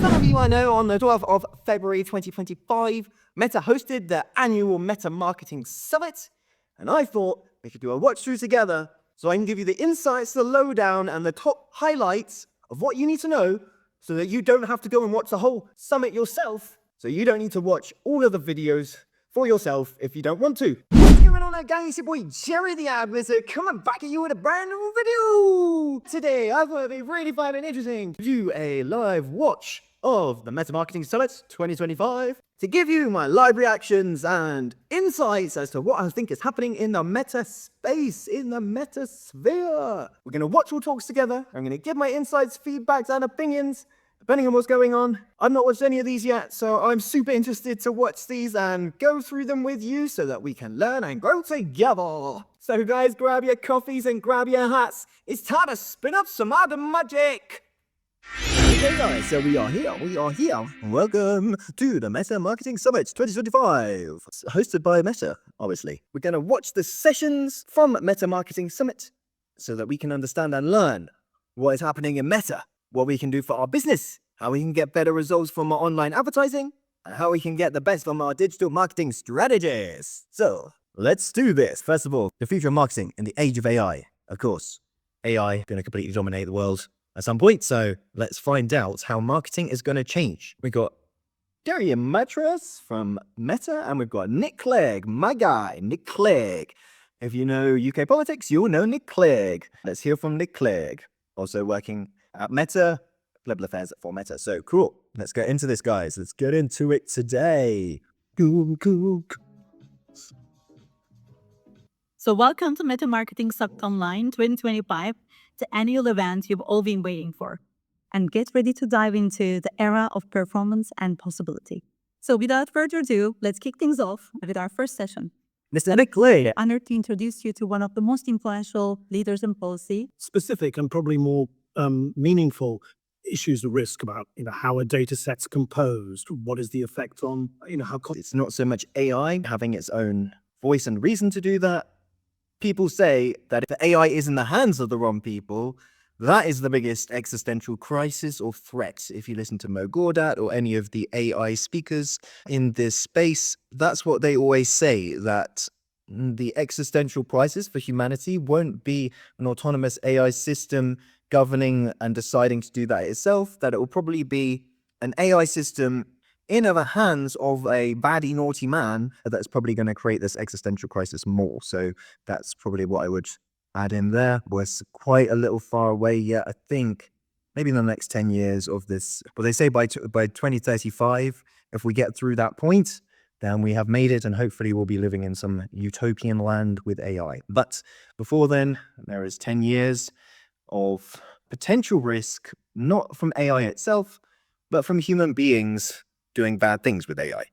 some of you I know, on the 12th of February 2025, Meta hosted their annual Meta Marketing Summit, and I thought we could do a watch through together so I can give you the insights, the lowdown, and the top highlights of what you need to know so that you don't have to go and watch the whole summit yourself, so you don't need to watch all of the videos for yourself if you don't want to. What's going on there, gang? It's your boy Jerry the Ad Wizard coming back at you with a brand new video. Today I thought it'd be really fun and interesting to do a live watch of the Meta Marketing Summit 2025 to give you my live reactions and insights as to what I think is happening in the meta space, in the meta sphere. We're going to watch all talks together. I'm going to give my insights, feedbacks, and opinions depending on what's going on. I've not watched any of these yet, so I'm super interested to watch these and go through them with you so that we can learn and grow together. So guys, grab your coffees and grab your hats. It's time to spin up some other magic. Okay guys, so we are here. Welcome to the Meta Marketing Summit 2025, hosted by Meta, obviously. We're going to watch the sessions from Meta Marketing Summit so that we can understand and learn what is happening in Meta, what we can do for our business, how we can get better results from our online advertising, and how we can get the best from our digital marketing strategies. So let's do this. First of all, the future of marketing in the age of AI. Of course, AI is going to completely dominate the world at some point, so let's find out how marketing is going to change. We got Darian Matras from Meta, and we've got Nick Clegg, my guy, Nick Clegg. If you know UK politics, you'll know Nick Clegg. Let's hear from Nick Clegg, also working at Meta, global affairs for Meta. So cool. Let's get into this, guys. Let's get into it today. Cool. So welcome to Meta Marketing Summit Online 2025, the annual event you've all been waiting for. And get ready to dive into the era of performance and possibility. So without further ado, let's kick things off with our first session. Mr. Nick Clegg. Honored to introduce you to one of the most influential leaders in policy. Specific and probably more meaningful issues of risk about how a data set's composed, what is the effect on how It's not so much AI having its own voice and reason to do that. People say that if the AI is in the hands of the wrong people, that is the biggest existential crisis or threat. If you listen to Mo Gawdat or any of the AI speakers in this space, that's what they always say, that the existential crisis for humanity won't be an autonomous AI system governing and deciding to do that itself, that it will probably be an AI system in the hands of a baddie, naughty man that's probably going to create this existential crisis more. So that's probably what I would add in there. We're quite a little far away yet, I think, maybe in the next 10 years of this. But they say by 2035, if we get through that point, then we have made it, and hopefully we'll be living in some utopian land with AI. But before then, there is 10 years of potential risk, not from AI itself, but from human beings doing bad things with AI.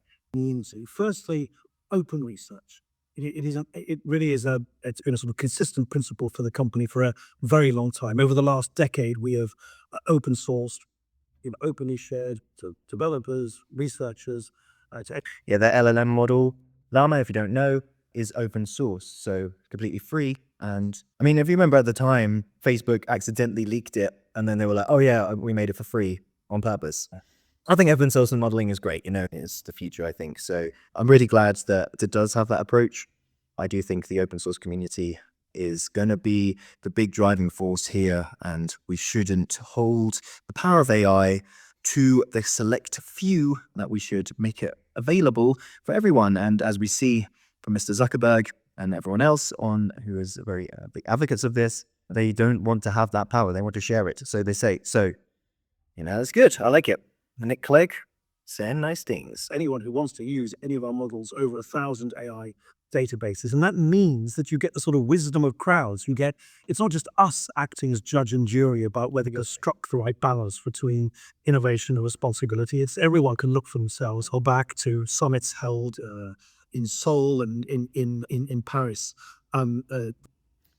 Firstly, open research. It really is it's been a sort of consistent principle for the company for a very long time. Over the last decade, we have open sourced, openly shared to developers, researchers. Yeah, the LLM model, Llama, if you don't know, is open source, so completely free. And I mean, if you remember at the time, Facebook accidentally leaked it, and then they were like, oh yeah, we made it for free on purpose. I think open source and modeling is great, it's the future, I think. So I'm really glad that it does have that approach. I do think the open source community is going to be the big driving force here, and we shouldn't hold the power of AI to the select few, that we should make it available for everyone. And as we see from Mr. Zuckerberg and everyone else who is very big advocates of this, they don't want to have that power. They want to share it. So they say, that's good. I like it. Nick Clegg saying nice things. Anyone who wants to use any of our models, over 1,000 AI databases, and that means that you get the sort of wisdom of crowds. It's not just us acting as judge and jury about whether you've struck the right balance between innovation and responsibility. It's everyone can look for themselves, or back to summits held in Seoul and in Paris.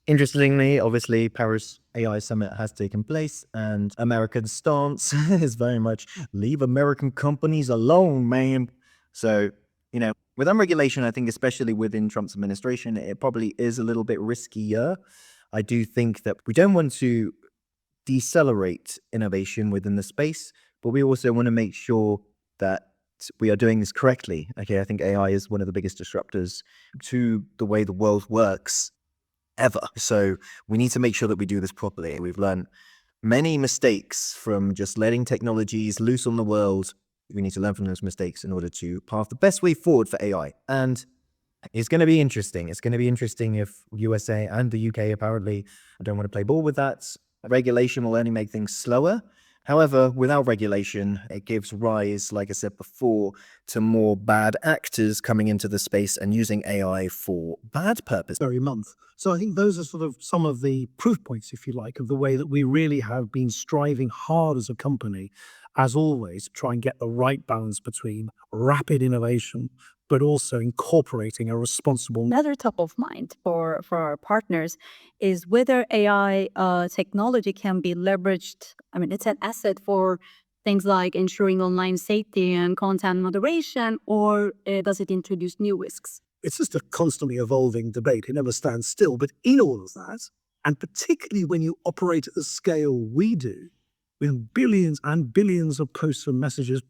Interestingly, obviously, Paris AI Summit has taken place, and American stance is very much leave American companies alone, man. So, with unregulation, I think especially within Trump's administration, it probably is a little bit riskier. I do think that we don't want to decelerate innovation within the space, but we also want to make sure that we are doing this correctly. Okay, I think AI is one of the biggest disruptors to the way the world works ever. So we need to make sure that we do this properly. We've learned many mistakes from just letting technologies loose on the world. We need to learn from those mistakes in order to path the best way forward for AI. And it's going to be interesting. It's going to be interesting if USA and the UK, apparently, I don't want to play ball with that. Regulation will only make things slower. However, without regulation, it gives rise, like I said before, to more bad actors coming into the space and using AI for bad purpose. Very month. So I think those are sort of some of the proof points, if you like, of the way that we really have been striving hard as a company, as always, to try and get the right balance between rapid innovation, but also incorporating a responsible. Another top of mind for our partners is whether AI technology can be leveraged. I mean, it's an asset for things like ensuring online safety and content moderation, or does it introduce new risks? It's just a constantly evolving debate. It never stands still. But in all of that, and particularly when you operate at the scale we do, with billions and billions of posts and messages,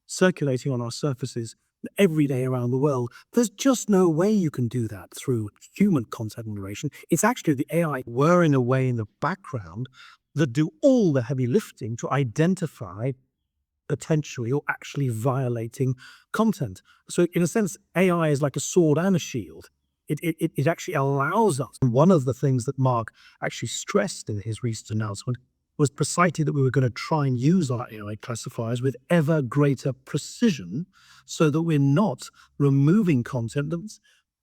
circulating on our surfaces every day around the world, there's just no way you can do that through human content moderation. It's actually the AI were in a way in the background that do all the heavy lifting to identify potentially or actually violating content. So in a sense, AI is like a sword and a shield. It actually allows us. And one of the things that Mark actually stressed in his recent announcement was precisely that we were going to try and use our AI classifiers with ever greater precision so that we're not removing content.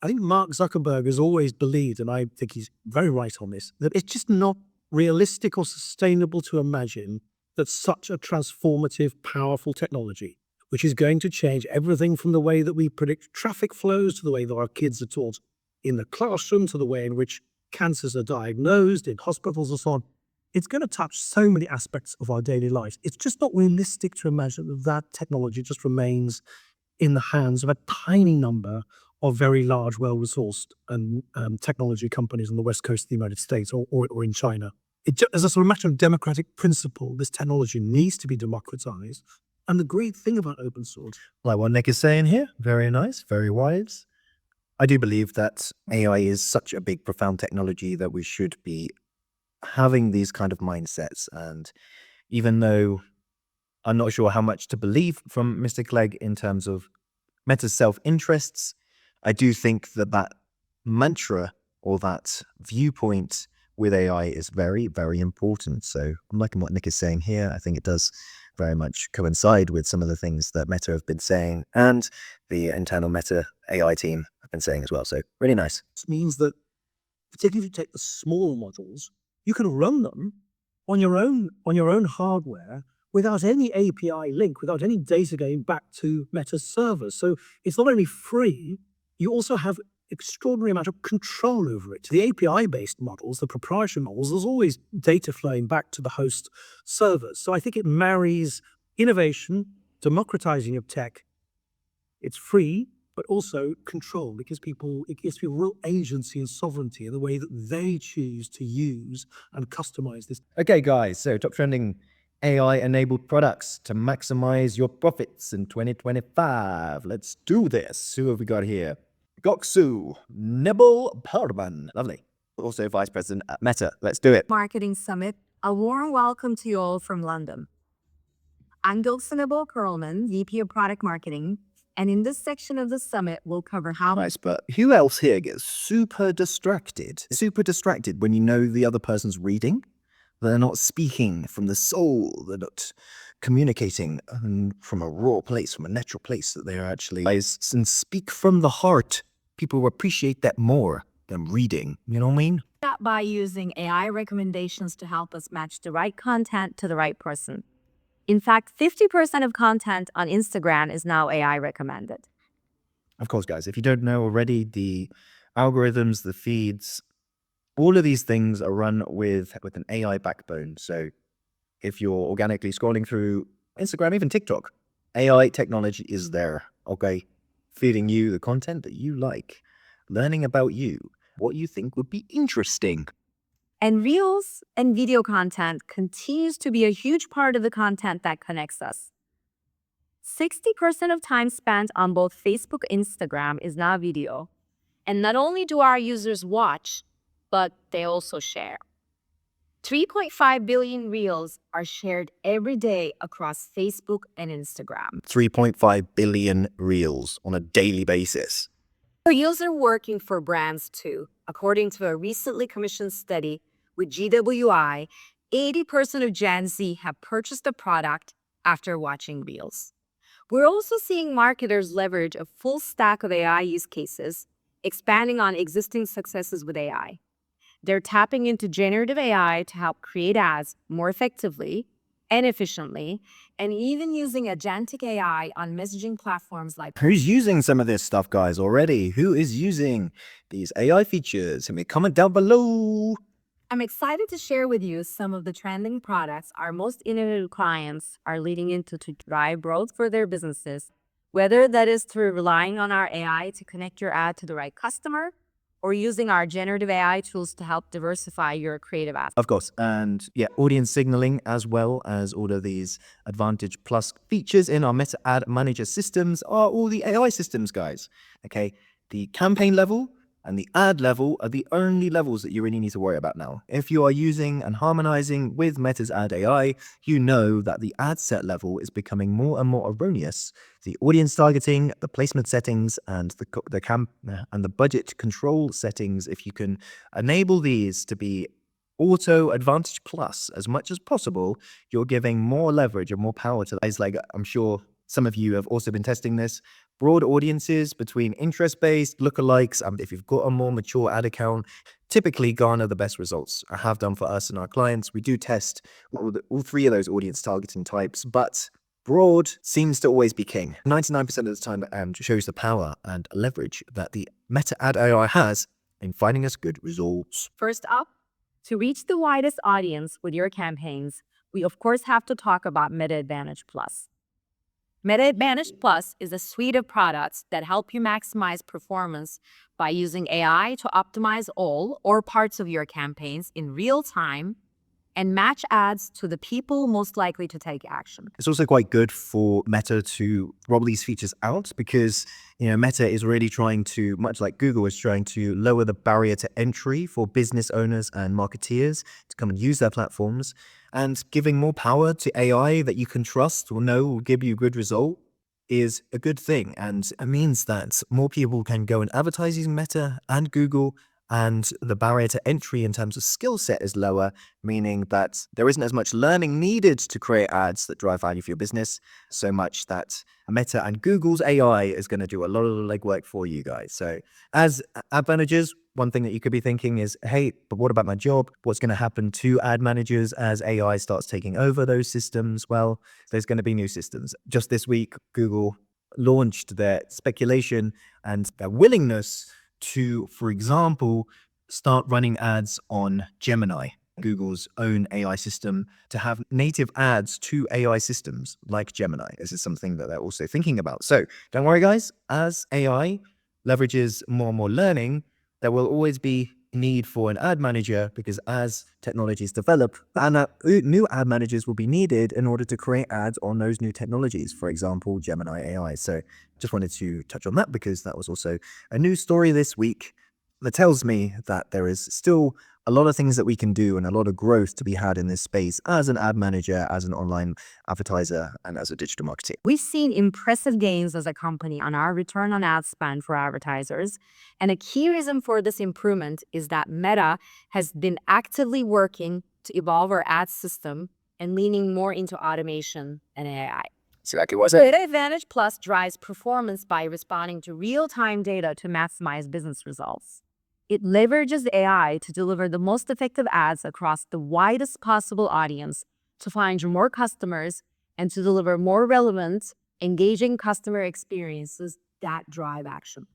I think Mark Zuckerberg has always believed, and I think he's very right on this, that it's just not realistic or sustainable to imagine that such a transformative, powerful technology, which is going to change everything from the way that we predict traffic flows to the way that our kids are taught in the classroom to the way in which cancers are diagnosed in hospitals and so on, it's going to touch so many aspects of our daily lives. It's just not realistic to imagine that that technology just remains in the hands of a tiny number of very large, well-resourced technology companies on the west coast of the United States or in China. As a sort of matter of democratic principle, this technology needs to be democratized. And the great thing about open source, Like what Nick is saying here, very nice, very wise. I do believe that AI is such a big, profound technology that we should be having these kind of mindsets. And even though I'm not sure how much to believe from Mr. Clegg in terms of Meta's self-interests, I do think that that mantra or that viewpoint with AI is very, very important. So I'm liking what Nick is saying here. I think it does very much coincide with some of the things that Meta have been saying and the internal Meta AI team have been saying as well. So really nice. This means that particularly if you take the small models, you can run them on your own hardware without any API link, without any data going back to Meta's servers. So it's not only free, you also have extraordinary amount of control over it. The API-based models, the proprietary models, there's always data flowing back to the host servers. So I think it marries innovation, democratizing of tech. It's free, but also control. It gives people real agency and sovereignty in the way that they choose to use and customize this. Okay, guys, so top trending AI-enabled products to maximize your profits in 2025. Let's do this. Who have we got here? Goksu Nibble Perlman. Lovely. Also Vice President at Meta. Let's do it. Marketing Summit. A warm welcome to you all from London. I'm Goksu Perlman, VP of Product Marketing, and in this section of the summit, we'll cover how Nice, but who else here gets super distracted? Super distracted when you know the other person's reading? They're not speaking from the soul. They're not communicating from a raw place, from a natural place, that they are actually and speak from the heart. People will appreciate that more than reading. You know what I mean? that by using AI recommendations to help us match the right content to the right person. In fact, 50% of content on Instagram is now AI recommended. Of course, guys, if you don't know already, the algorithms, the feeds, all of these things are run with an AI backbone. So if you're organically scrolling through Instagram, even TikTok, AI technology is there, okay? Feeding you the content that you like, learning about you, what you think would be interesting. And Reels and video content continues to be a huge part of the content that connects us. 60% of time spent on both Facebook and Instagram is now video. And not only do our users watch, but they also share. 3.5 billion Reels are shared every day across Facebook and Instagram. 3.5 billion reels on a daily basis. Reels are working for brands too. According to a recently commissioned study with GWI, 80% of Gen Z have purchased a product after watching Reels. We're also seeing marketers leverage a full stack of AI use cases, expanding on existing successes with AI. They're tapping into generative AI to help create ads more effectively and efficiently, and even using agentic AI on messaging platforms like Who's using some of this stuff, guys, already? Who is using these AI features? Let me comment down below. I'm excited to share with you some of the trending products our most innovative clients are leading into to drive growth for their businesses, whether that is through relying on our AI to connect your ad to the right customer or using our generative AI tools to help diversify your creative assets. Of course. And yeah, audience signaling as well as all of these Advantage Plus features in our Meta Ad Manager systems are all the AI systems, guys. Okay. The campaign level and the ad level are the only levels that you really need to worry about now. If you are using and harmonizing with Meta's Ad AI, you know that the ad set level is becoming more and more erroneous. The audience targeting, the placement settings, and the budget control settings, if you can enable these to be auto Advantage Plus as much as possible, you're giving more leverage and more power to guys. Like, I'm sure some of you have also been testing this. Broad audiences between interest-based, lookalikes, and if you've got a more mature ad account, typically garner the best results. I have done for us and our clients. We do test all three of those audience targeting types, but broad seems to always be king. 99% of the time, and shows the power and leverage that the Meta Ad AI has in finding us good results. First up, to reach the widest audience with your campaigns, we of course have to talk about Meta Advantage Plus. Meta Advantage Plus is a suite of products that help you maximize performance by using AI to optimize all or parts of your campaigns in real time and match ads to the people most likely to take action. It's also quite good for Meta to roll these features out because, Meta is really trying to, much like Google is trying to lower the barrier to entry for business owners and marketeers to come and use their platforms, and giving more power to AI that you can trust or know will give you a good result is a good thing. And it means that more people can go and advertise using Meta and Google, and the barrier to entry in terms of skill set is lower, meaning that there isn't as much learning needed to create ads that drive value for your business, so much that Meta and Google's AI is going to do a lot of the legwork for you guys. So as ad managers, one thing that you could be thinking is, hey, but what about my job? What's going to happen to ad managers as AI starts taking over those systems? Well, there's going to be new systems. Just this week, Google launched their speculation and their willingness to, for example, start running ads on Gemini, Google's own AI system, to have native ads to AI systems like Gemini. This is something that they're also thinking about. So don't worry, guys. As AI leverages more and more learning, there will always be need for an ad manager, because as technologies develop, new ad managers will be needed in order to create ads on those new technologies, for example, Gemini AI. So just wanted to touch on that because that was also a news story this week that tells me that there is still a lot of things that we can do and a lot of growth to be had in this space as an ad manager, as an online advertiser, and as a digital marketer. We've seen impressive gains as a company on our return on ad spend for advertisers. And a key reason for this improvement is that Meta has been actively working to evolve our ad system and leaning more into automation and AI. Exactly what's it? Meta Advantage Plus drives performance by responding to real-time data to maximize business results. It leverages AI to deliver the most effective ads across the widest possible audience to find more customers and to deliver more relevant, engaging customer experiences that drive action.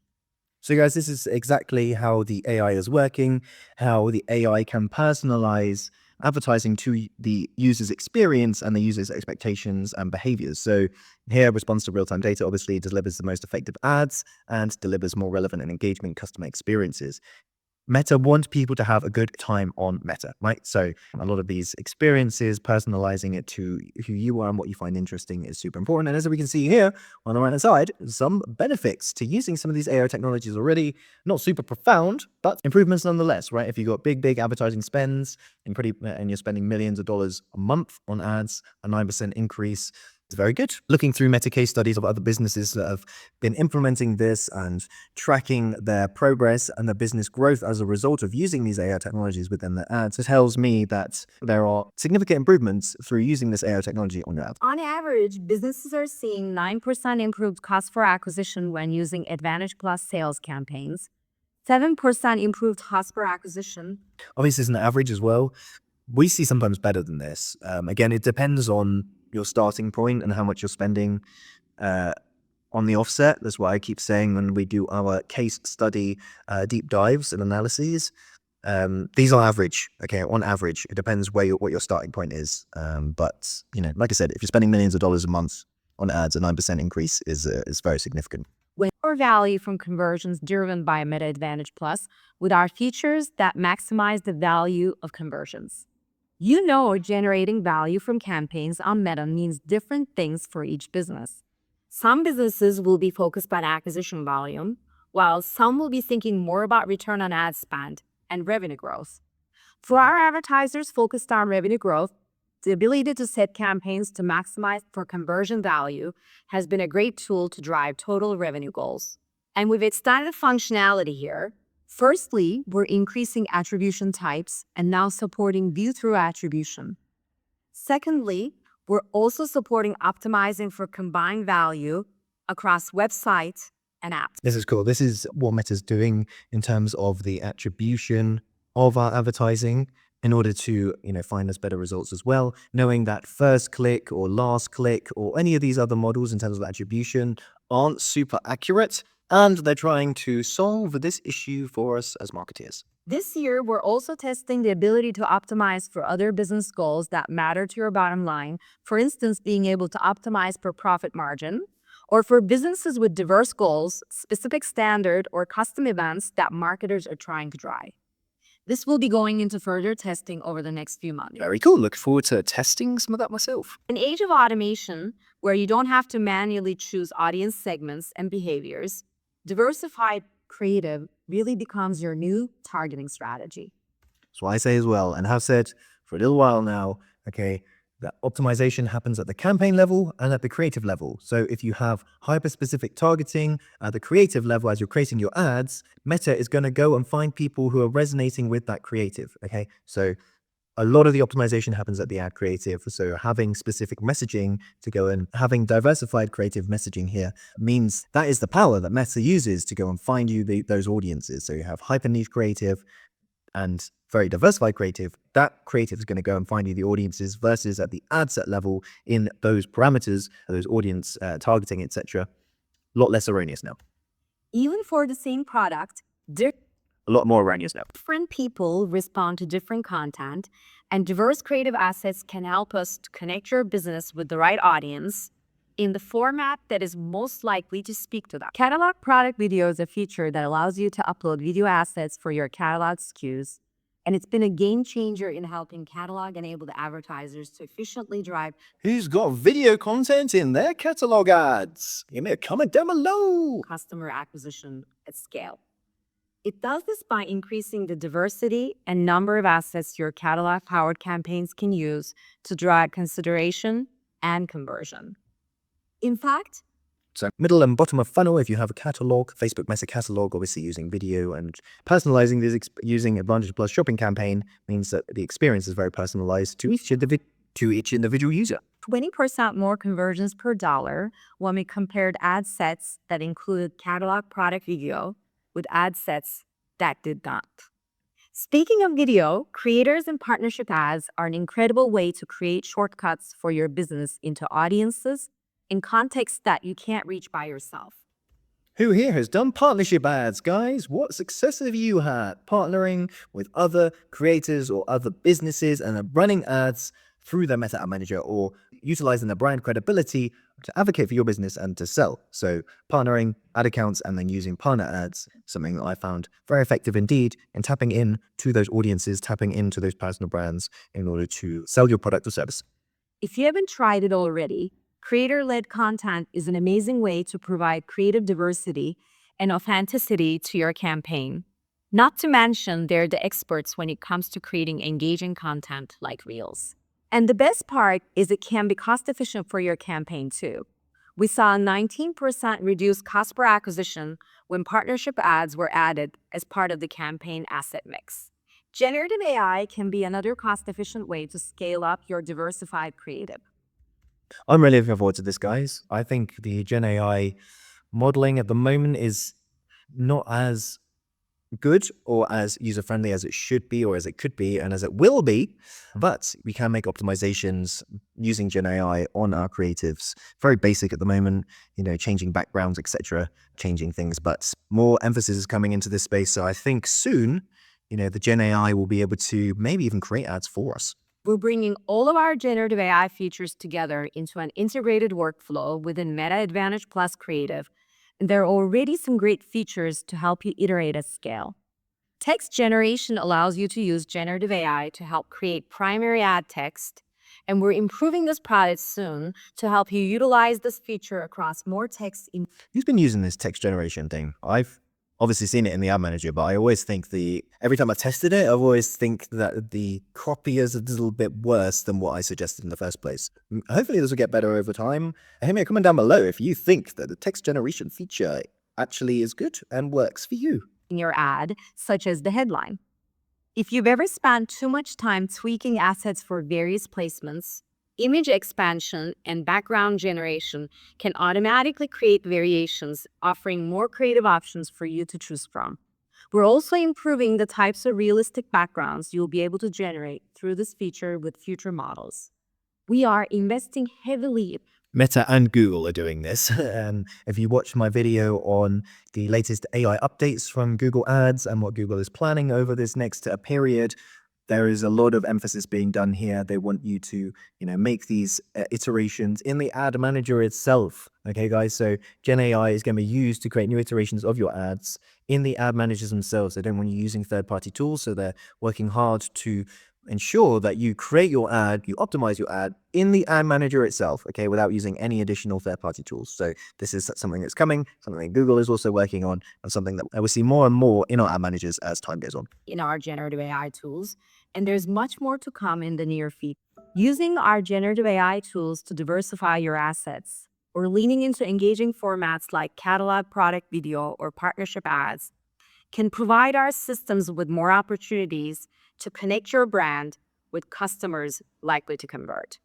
So guys, this is exactly how the AI is working, how the AI can personalize advertising to the user's experience and the user's expectations and behaviors. So here, responds to real-time data obviously delivers the most effective ads and delivers more relevant and engagement customer experiences. Meta want people to have a good time on Meta, right? So a lot of these experiences, personalizing it to who you are and what you find interesting is super important. And as we can see here on the right hand side, some benefits to using some of these AI technologies already, not super profound, but improvements nonetheless, right? If you've got big advertising spends and you're spending millions of dollars a month on ads, a 9% increase, it's very good. Looking through meta case studies of other businesses that have been implementing this and tracking their progress and their business growth as a result of using these AI technologies within their ads, it tells me that there are significant improvements through using this AI technology on your ads. On average, businesses are seeing 9% improved cost for acquisition when using Advantage Plus sales campaigns, 7% improved cost per acquisition. Obviously, it's an average as well. We see sometimes better than this. Again, it depends on your starting point and how much you're spending on the offset. That's why I keep saying when we do our case study deep dives and analyses, these are average. Okay, on average, it depends what your starting point is. But like I said, if you're spending millions of dollars a month on ads, a 9% increase is very significant. When more value from conversions driven by Meta Advantage Plus with our features that maximize the value of conversions. Generating value from campaigns on Meta means different things for each business. Some businesses will be focused on acquisition volume, while some will be thinking more about return on ad spend and revenue growth. For our advertisers focused on revenue growth, the ability to set campaigns to maximize for conversion value has been a great tool to drive total revenue goals. And we've extended functionality here. Firstly, we're increasing attribution types and now supporting view-through attribution. Secondly, we're also supporting optimizing for combined value across websites and apps. This is cool. This is what Meta's doing in terms of the attribution of our advertising in order to find us better results as well. Knowing that first click or last click or any of these other models in terms of attribution aren't super accurate. And they're trying to solve this issue for us as marketeers. This year, we're also testing the ability to optimize for other business goals that matter to your bottom line. For instance, being able to optimize per profit margin, or for businesses with diverse goals, specific standard or custom events that marketers are trying to drive. This will be going into further testing over the next few months. Very cool. Look forward to testing some of that myself. In an age of automation, where you don't have to manually choose audience segments and behaviors, diversified creative really becomes your new targeting strategy. That's what I say as well, and have said for a little while now, okay, that optimization happens at the campaign level and at the creative level. So if you have hyper-specific targeting at the creative level as you're creating your ads, Meta is going to go and find people who are resonating with that creative, okay? So a lot of the optimization happens at the ad creative. So having specific messaging to go and having diversified creative messaging here means that is the power that Meta uses to go and find you those audiences. So you have hyper niche creative and very diversified creative. That creative is going to go and find you the audiences versus at the ad set level in those parameters, those audience targeting, etc. A lot less erroneous now. Even for the same product, A lot more erroneous now. different people respond to different content, and diverse creative assets can help us to connect your business with the right audience in the format that is most likely to speak to them. Catalog product video is a feature that allows you to upload video assets for your catalog SKUs, and it's been a game changer in helping catalog enable the advertisers to efficiently drive Who's got video content in their catalog ads? Give me a comment down below. customer acquisition at scale. It does this by increasing the diversity and number of assets your catalog-powered campaigns can use to drive consideration and conversion. In fact, So middle and bottom of funnel, if you have a catalog, Facebook Meta catalog, obviously using video and personalizing this using Advantage Plus shopping campaign means that the experience is very personalized to each individual user. 20% more conversions per dollar when we compared ad sets that included catalog product video with ad sets that did not. Speaking of video, creators and partnership ads are an incredible way to create shortcuts for your business into audiences in contexts that you can't reach by yourself. Who here has done partnership ads, guys? What success have you had partnering with other creators or other businesses and are running ads through their Meta Ad Manager, or utilizing their brand credibility to advocate for your business and to sell. So partnering ad accounts and then using partner ads, something that I found very effective indeed in tapping in to those audiences, tapping into those personal brands in order to sell your product or service. If you haven't tried it already, creator-led content is an amazing way to provide creative diversity and authenticity to your campaign. Not to mention, they're the experts when it comes to creating engaging content like Reels. And the best part is it can be cost-efficient for your campaign too. We saw a 19% reduced cost per acquisition when partnership ads were added as part of the campaign asset mix. Generative AI can be another cost-efficient way to scale up your diversified creative. I'm really looking forward to this, guys. I think the Gen AI modeling at the moment is not as good or as user-friendly as it should be or as it could be and as it will be, but we can make optimizations using Gen AI on our creatives. Very basic at the moment, changing backgrounds, etc., changing things, but more emphasis is coming into this space. So I think soon, the Gen AI will be able to maybe even create ads for us. We're bringing all of our generative AI features together into an integrated workflow within Meta Advantage Plus Creative, and there are already some great features to help you iterate at scale. Text generation allows you to use generative AI to help create primary ad text, and we're improving this product soon to help you utilize this feature across more text. Who's been using this text generation thing? I've obviously seen it in the ad manager, but I always think every time I tested it, I've always think that the copy is a little bit worse than what I suggested in the first place. Hopefully this will get better over time. Hit me a comment down below if you think that the text generation feature actually is good and works for you. In your ad, such as the headline. If you've ever spent too much time tweaking assets for various placements, image expansion and background generation can automatically create variations, offering more creative options for you to choose from. We're also improving the types of realistic backgrounds you'll be able to generate through this feature with future models. We are investing heavily. Meta and Google are doing this. And if you watch my video on the latest AI updates from Google Ads and what Google is planning over this next period, there is a lot of emphasis being done here. They want you to, make these iterations in the ad manager itself. Okay, guys. So Gen AI is going to be used to create new iterations of your ads in the ad managers themselves. They don't want you using third-party tools. So they're working hard to ensure that you create your ad, you optimize your ad in the ad manager itself, okay, without using any additional third-party tools. So this is something that's coming, something that Google is also working on, and something that we'll see more and more in our ad managers as time goes on. In our generative AI tools, and there's much more to come in the near future. Using our generative AI tools to diversify your assets, or leaning into engaging formats like catalog product video or partnership ads, can provide our systems with more opportunities to connect your brand with customers likely to convert.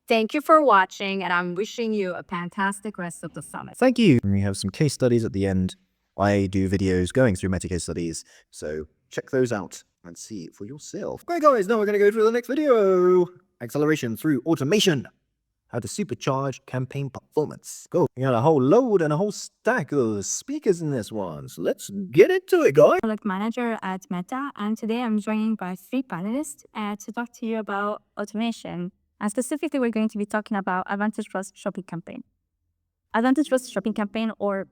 Thank you for watching, and I'm wishing you a fantastic rest of the summit. Thank you. We have some case studies at the end. I do videos going through meta case studies, so check those out and see it for yourself. Great, guys. Now we're going to go through the next video. Acceleration through automation. How to supercharge campaign performance. Go. We got a whole load and a whole stack of speakers in this one. So let's get into it, guys. Product manager at Meta, and today I'm joined by 3 panelists to talk to you about automation. And specifically, we're going to be talking about Advantage Plus Shopping Campaign. Advantage Plus Shopping Campaign, or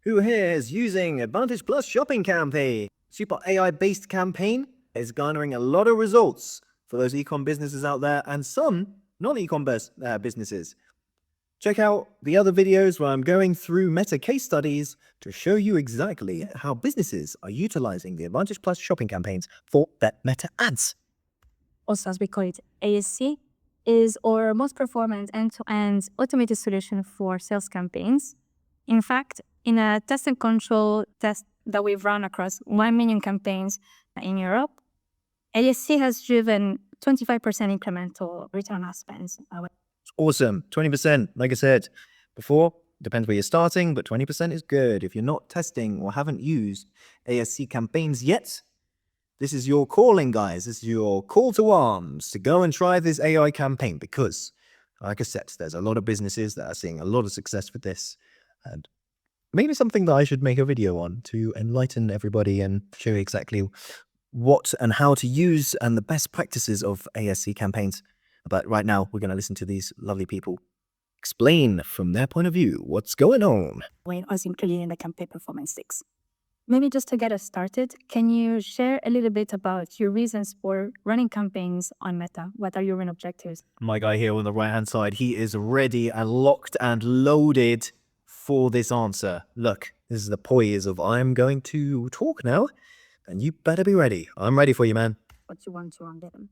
who here is using Advantage Plus Shopping Campaign? Super AI-based campaign is garnering a lot of results for those e-com businesses out there and some non-e-com businesses. Check out the other videos where I'm going through Meta case studies to show you exactly how businesses are utilizing the Advantage Plus shopping campaigns for their Meta ads. also as we call it, ASC, is our most performant end-to-end automated solution for sales campaigns. In fact, in a test and control test that we've run across 1 million campaigns in Europe, ASC has driven 25% incremental return on spend. Awesome. 20%. Like I said before, depends where you're starting, but 20% is good. If you're not testing or haven't used ASC campaigns yet, this is your calling, guys. This is your call to arms to go and try this AI campaign because, like I said, there's a lot of businesses that are seeing a lot of success with this. And maybe something that I should make a video on to enlighten everybody and show you exactly what and how to use and the best practices of ASC campaigns. But right now, we're going to listen to these lovely people explain from their point of view what's going on. When I was included in the campaign performance 6. Maybe just to get us started, can you share a little bit about your reasons for running campaigns on Meta? What are your main objectives? My guy here on the right-hand side, he is ready and locked and loaded for this answer. Look, this is the poise of I'm going to talk now, and you better be ready. I'm ready for you, man. What you want to run them?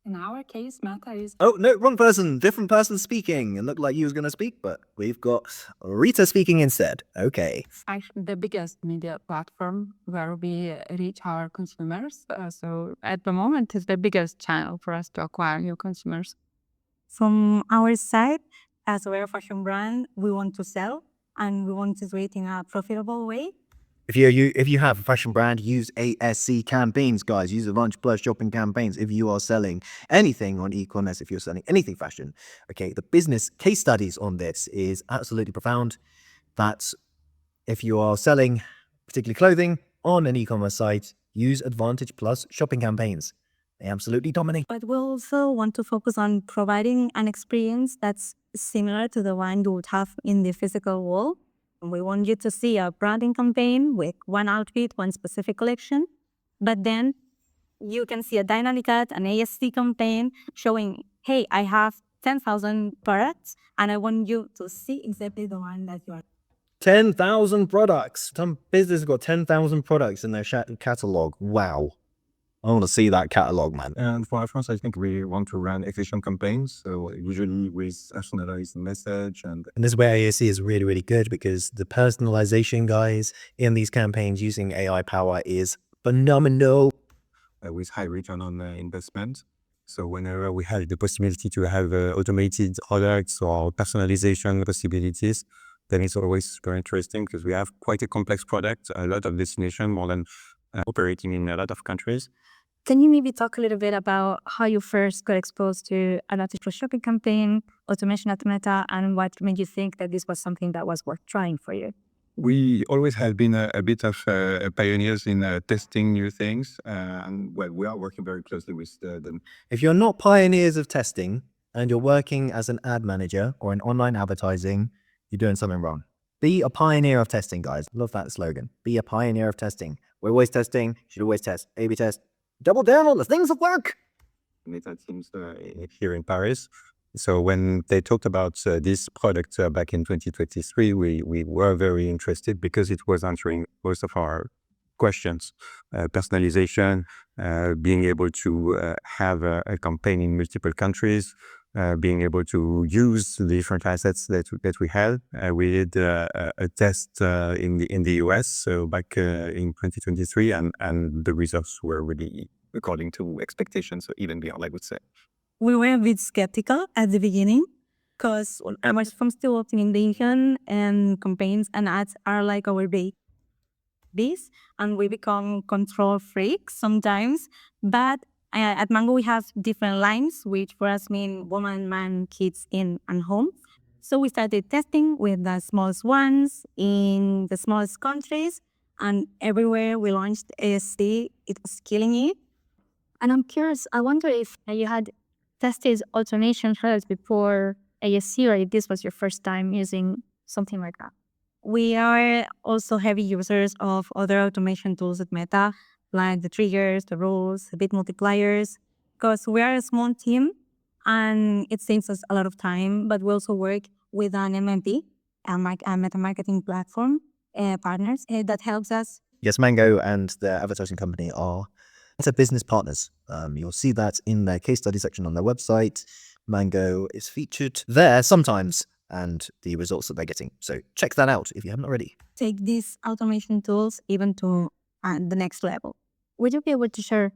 In our case, Meta is Oh, no, wrong person. Different person speaking. It looked like you was going to speak, but we've got Rita speaking instead. Okay. actually the biggest media platform where we reach our consumers. So at the moment, it's the biggest channel for us to acquire new consumers. From our side, as a rare fashion brand, we want to sell and we want to do it in a profitable way. If you have a fashion brand, use ASC campaigns, guys. Use Advantage Plus shopping campaigns. If you are selling anything on e-commerce, if you're selling anything fashion, okay, the business case studies on this is absolutely profound. That if you are selling particularly clothing on an e-commerce site, use Advantage Plus shopping campaigns. They absolutely dominate. But we also want to focus on providing an experience that's similar to the one you would have in the physical world. We want you to see a branding campaign with one outfit, one specific collection, but then you can see a dynamic ad, an ASC campaign showing, hey, I have 10,000 products and I want you to see exactly the one that you are. 10,000 products. Some business has got 10,000 products in their catalog. Wow. I want to see that catalog, man. And for France, I think we want to run efficient campaigns. So usually with personalized message And this is where ASC is really, really good because the personalization, guys, in these campaigns using AI power is phenomenal. with high return on investment. So whenever we have the possibility to have automated products or personalization possibilities, then it's always very interesting because we have quite a complex product, a lot of destination, more than operating in a lot of countries. Can you maybe talk a little bit about how you first got exposed to an artificial shopping campaign, automation at Meta, and what made you think that this was something that was worth trying for you? We always have been a bit of pioneers in testing new things. And well, we are working very closely with them. If you're not pioneers of testing and you're working as an ad manager or in online advertising, you're doing something wrong. Be a pioneer of testing, guys. Love that slogan. Be a pioneer of testing. We're always testing. You should always test. A/B test. Double down on the things that work. Meta teams here in Paris. So when they talked about this product back in 2023, we were very interested because it was answering most of our questions. Personalization, being able to have a campaign in multiple countries, being able to use the different assets that we had. We did a test in the US, so back in 2023, and the results were really according to expectations, so even beyond, I would say. We were a bit skeptical at the beginning because I'm still working in the Indian and campaigns and ads are like our babies and we become control freaks sometimes. But at Mango, we have different lines, which for us mean woman, man, kids, in and home. So we started testing with the smallest ones in the smallest countries, and everywhere we launched ASC, it was killing it. And I'm curious, I wonder if you had tested automation products before ASC, or if this was your first time using something like that. We are also heavy users of other automation tools at Meta, like the triggers, the rules, the bit multipliers, because we are a small team and it saves us a lot of time, but we also work with an MMP, a Meta marketing platform partners that helps us. Yes, Mango and their advertising company are business partners. You'll see that in their case study section on their website. Mango is featured there sometimes and the results that they're getting. So check that out if you haven't already. Take these automation tools even to the next level. Would you be able to share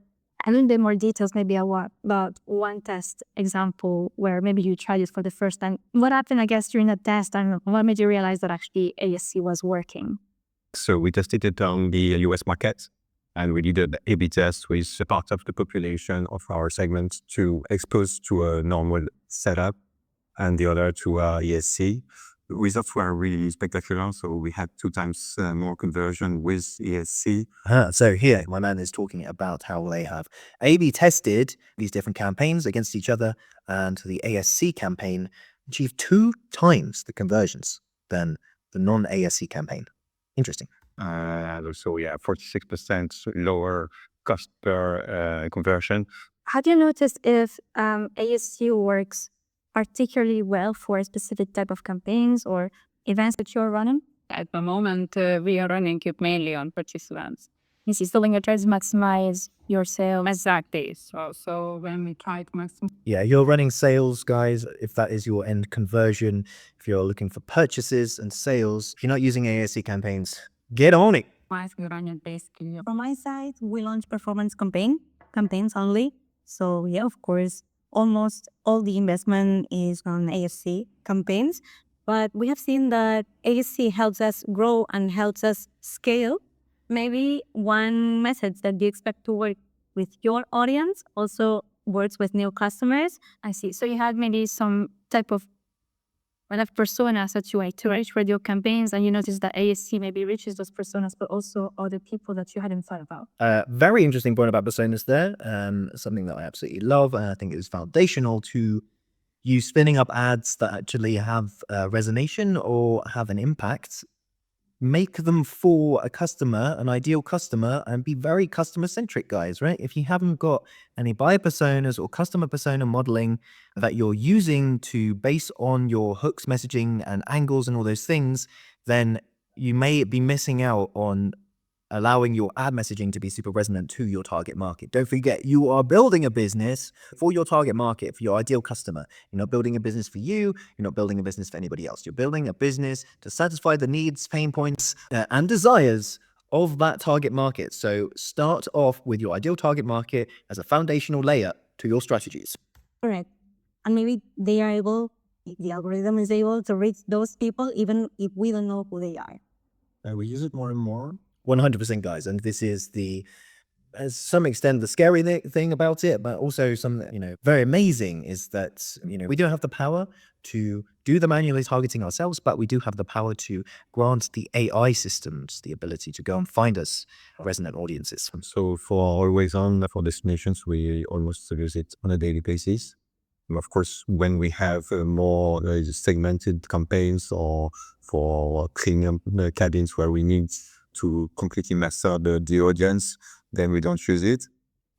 a little bit more details, maybe about one test example where maybe you tried it for the first time? What happened, I guess, during the test, and what made you realize that actually ASC was working? So we tested it on the US market, and we did an A/B test with a part of the population of our segment to expose to a normal setup and the other to ESC. results were really spectacular. So we had 2 times more conversion with ESC. So here, my man is talking about how they have A/B tested these different campaigns against each other, and the ASC campaign achieved 2 times the conversions than the non-ASC campaign. Interesting. And also, 46% lower cost per conversion. How do you notice if ASC works particularly well for a specific type of campaigns or events that you're running? At the moment, we are running it mainly on purchase events. You see, so when you're trying to maximize your sales. Exactly. So when we try to maximize. Yeah, you're running sales, guys, if that is your end conversion. If you're looking for purchases and sales, if you're not using ASC campaigns, get on it. We run it basically. From my side, we launch performance campaigns only. So yeah, of course, almost all the investment is on ASC campaigns. But we have seen that ASC helps us grow and helps us scale. Maybe one message that you expect to work with your audience also works with new customers. I see. So you had maybe some type of personas that you like to reach with your campaigns, and you notice that ASC maybe reaches those personas, but also other people that you hadn't thought about. Very interesting point about personas there. Something that I absolutely love, and I think it is foundational to you spinning up ads that actually have resonation or have an impact. Make them for a customer, an ideal customer, and be very customer centric, guys, right? If you haven't got any buyer personas or customer persona modeling that you're using to base on your hooks, messaging, and angles and all those things, then you may be missing out on allowing your ad messaging to be super resonant to your target market. Don't forget, you are building a business for your target market, for your ideal customer. You're not building a business for you. You're not building a business for anybody else. You're building a business to satisfy the needs, pain points, and desires of that target market. So start off with your ideal target market as a foundational layer to your strategies. Correct. And maybe the algorithm is able to reach those people even if we don't know who they are. We use it more and more. 100%, guys. And this is as some extent, the scary thing about it, but also something, very amazing is that, we don't have the power to do the manually targeting ourselves, but we do have the power to grant the AI systems the ability to go and find us resonant audiences. So for always on, for destinations, we almost use it on a daily basis. Of course, when we have more segmented campaigns or for premium cabins where we need to completely master the audience, then we don't use it.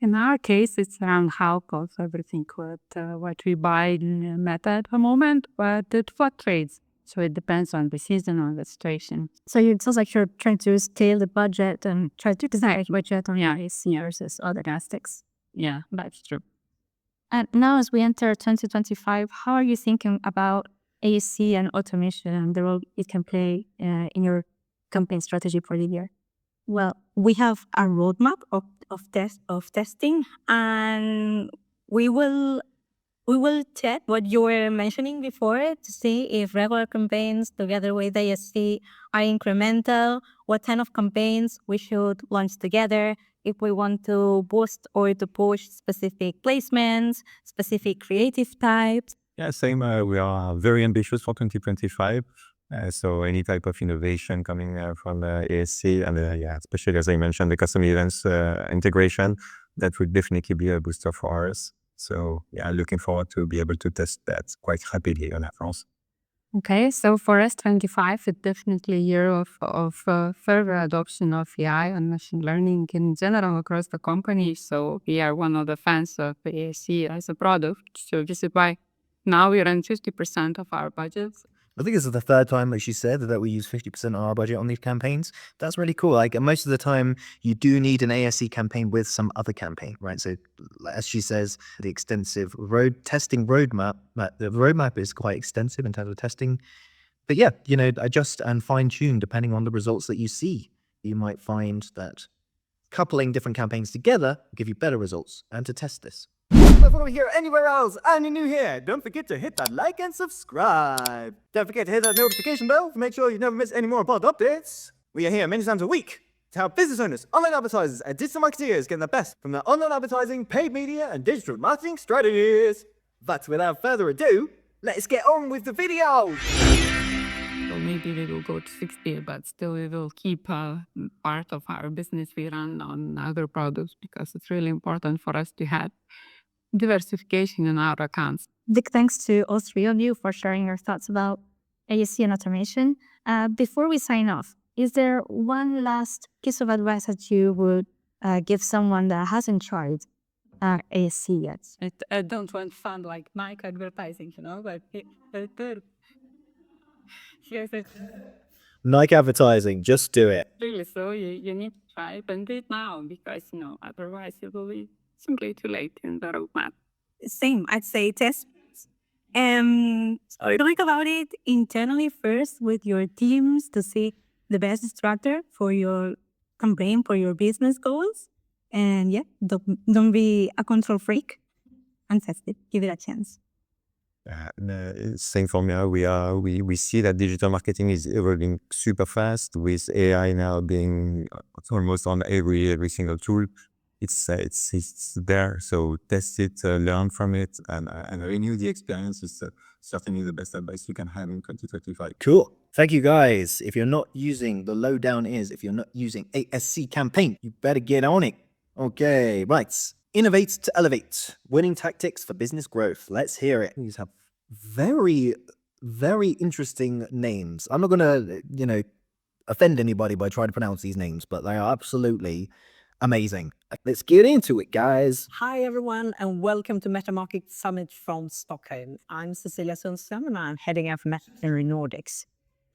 In our case, it's around half of everything what we buy in Meta at the moment, but it fluctuates. So it depends on the season or the situation. So it sounds like you're trying to scale the budget and try to design a budget on ASC versus other aspects. Yeah, that's true. And now as we enter 2025, how are you thinking about ASC and automation and the role it can play in your campaign strategy for the year? Well, we have a roadmap of testing, and we will check what you were mentioning before to see if regular campaigns together with ASC are incremental, what kind of campaigns we should launch together, if we want to boost or to push specific placements, specific creative types. Yeah, same. We are very ambitious for 2025. So any type of innovation coming from ASC and especially as I mentioned, the custom events integration, that would definitely be a booster for us. So looking forward to be able to test that quite rapidly on France. Okay, so for us, 25 is definitely a year of further adoption of AI and machine learning in general across the company. So we are one of the fans of ASC as a product. So this is why now we run 50% of our budgets. I think this is the third time that she said that we use 50% of our budget on these campaigns. That's really cool. Like most of the time, you do need an ASC campaign with some other campaign, right? So as she says, the extensive testing roadmap, the roadmap is quite extensive in terms of testing. But adjust and fine tune depending on the results that you see. You might find that coupling different campaigns together will give you better results. And to test this, Before we hear anywhere else and you're new here, don't forget to hit that like and subscribe. Don't forget to hit that notification bell to make sure you never miss any more pod updates. We are here many times a week to help business owners, online advertisers, and digital marketeers get the best from their online advertising, paid media, and digital marketing strategies. But without further ado, let's get on with the video. maybe we will go to 60, but still we will keep part of our business we run on other products because it's really important for us to have diversification in our accounts. Big thanks to all three of you for sharing your thoughts about ASC and automation. Before we sign off, is there one last piece of advice that you would give someone that hasn't tried ASC yet? I don't want fun like Nike advertising, but yes, it's Nike advertising, just do it. really so. You need to try it and do it now because, otherwise it will be simply too late in the roadmap. Same, I'd say test. Think about it internally first with your teams to see the best structure for your campaign, for your business goals. And yeah, don't be a control freak and test it. Give it a chance. Same for me. We see that digital marketing is evolving super fast with AI now being almost on every single tool. It's there, so test it, learn from it, and renew the experience is certainly the best advice you can have in 2025. Cool. Thank you, guys. If you're not using the lowdown if you're not using ASC campaign, you better get on it. Okay, right. Innovate to elevate. Winning tactics for business growth. Let's hear it. These have very, very interesting names. I'm not going to, offend anybody by trying to pronounce these names, but they are absolutely amazing. Let's get into it, guys. Hi, everyone, and welcome to MetaMarket Summit from Stockholm. I'm Cecilia Sundström, and I'm heading up Meta in Nordics.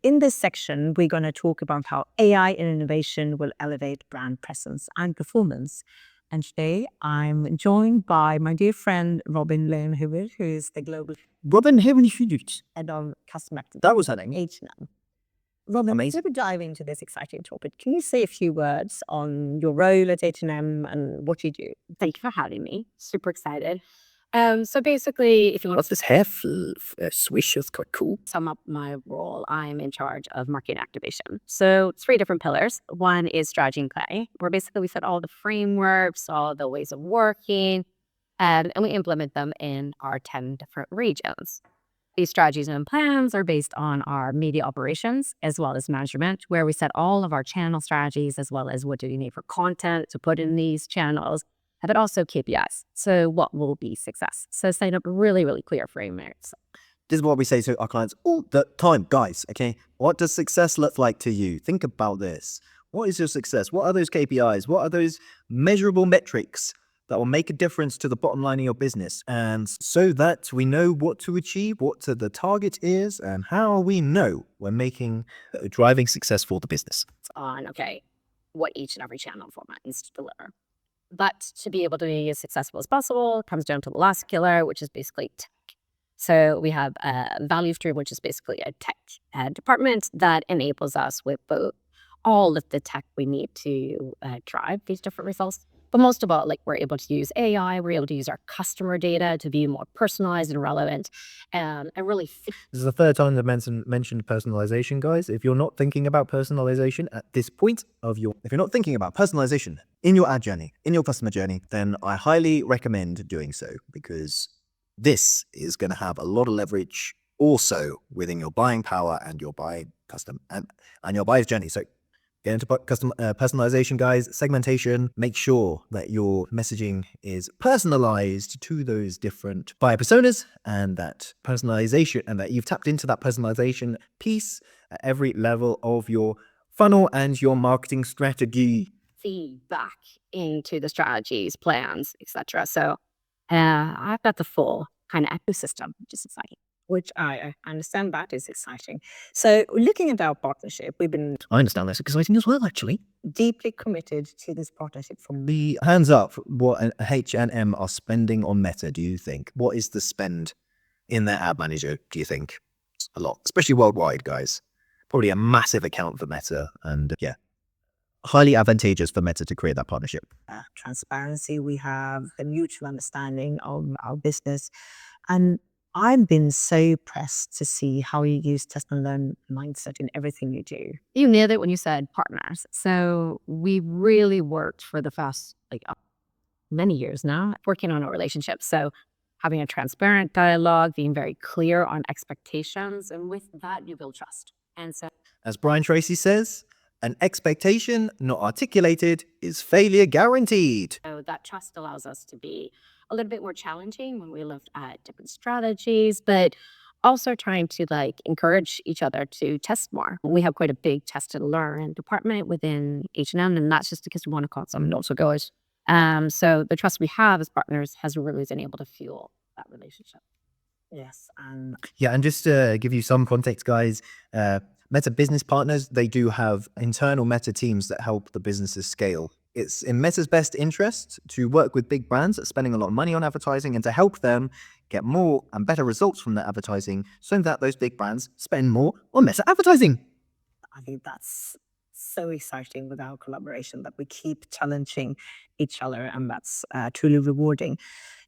In this section, we're going to talk about how AI and innovation will elevate brand presence and performance. And today, I'm joined by my dear friend, Robin Leonhuber, who is the global Robin Leonhuber. head of customer acquisition. That was her name. H&M. Robin, Amazing. before we dive into this exciting topic, can you say a few words on your role at H&M and what you do? Thank you for having me. Super excited. So basically, if you want What's this hair swish? It's quite cool. to sum up my role, I'm in charge of marketing activation. So 3 different pillars. One is strategy and play, where basically we set all the frameworks, all the ways of working, and we implement them in our 10 different regions. These strategies and plans are based on our media operations as well as management, where we set all of our channel strategies as well as what do we need for content to put in these channels, but also KPIs. So what will be success? So setting up really, really clear frameworks. This is what we say to our clients all the time, guys, okay? What does success look like to you? Think about this. What is your success? What are those KPIs? What are those measurable metrics that will make a difference to the bottom line of your business? And so that we know what to achieve, what the target is, and how we know we're driving success for the business. On, what each and every channel format needs to deliver. But to be able to be as successful as possible, it comes down to the last killer, which is basically tech. So we have a value stream, which is basically a tech department that enables us with both all of the tech we need to drive these different results. But most of all, we're able to use AI, we're able to use our customer data to be more personalized and relevant, and really This is the third time I've mentioned personalization, guys. If you're not thinking about personalization at this point if you're not thinking about personalization in your ad journey, in your customer journey, then I highly recommend doing so, because this is going to have a lot of leverage also within your buying power and your buying custom and your buyer's journey. So get into custom personalization, guys. Segmentation. Make sure that your messaging is personalized to those different buyer personas, and that personalization, and that you've tapped into that personalization piece at every level of your funnel and your marketing strategy. feed back into the strategies, plans, etc. So I've got the full kind of ecosystem, which is exciting. Which I understand that is exciting. So looking at our partnership, we've been I understand that's exciting as well, actually. deeply committed to this partnership from The hands up, what H&M are spending on Meta, do you think? What is the spend in their ad manager, do you think? It's a lot, especially worldwide, guys. Probably a massive account for Meta, and highly advantageous for Meta to create that partnership. transparency. We have a mutual understanding of our business. And I've been so pressed to see how you use test and learn mindset in everything you do. You nailed it when you said partners. So we really worked for the past many years now working on a relationship. So having a transparent dialogue, being very clear on expectations, and with that you build trust. And so As Brian Tracy says, an expectation not articulated is failure guaranteed. that trust allows us to be a little bit more challenging when we look at different strategies, but also trying to like encourage each other to test more. We have quite a big test and learn department within H&M, and that's just because we want to call it something also goes. So the trust we have as partners has really been able to fuel that relationship. Yes, and Yeah, and just to give you some context, guys, Meta business partners, they do have internal Meta teams that help the businesses scale. It's in Meta's best interest to work with big brands that are spending a lot of money on advertising and to help them get more and better results from their advertising so that those big brands spend more on Meta advertising. I think that's so exciting with our collaboration that we keep challenging each other, and that's truly rewarding.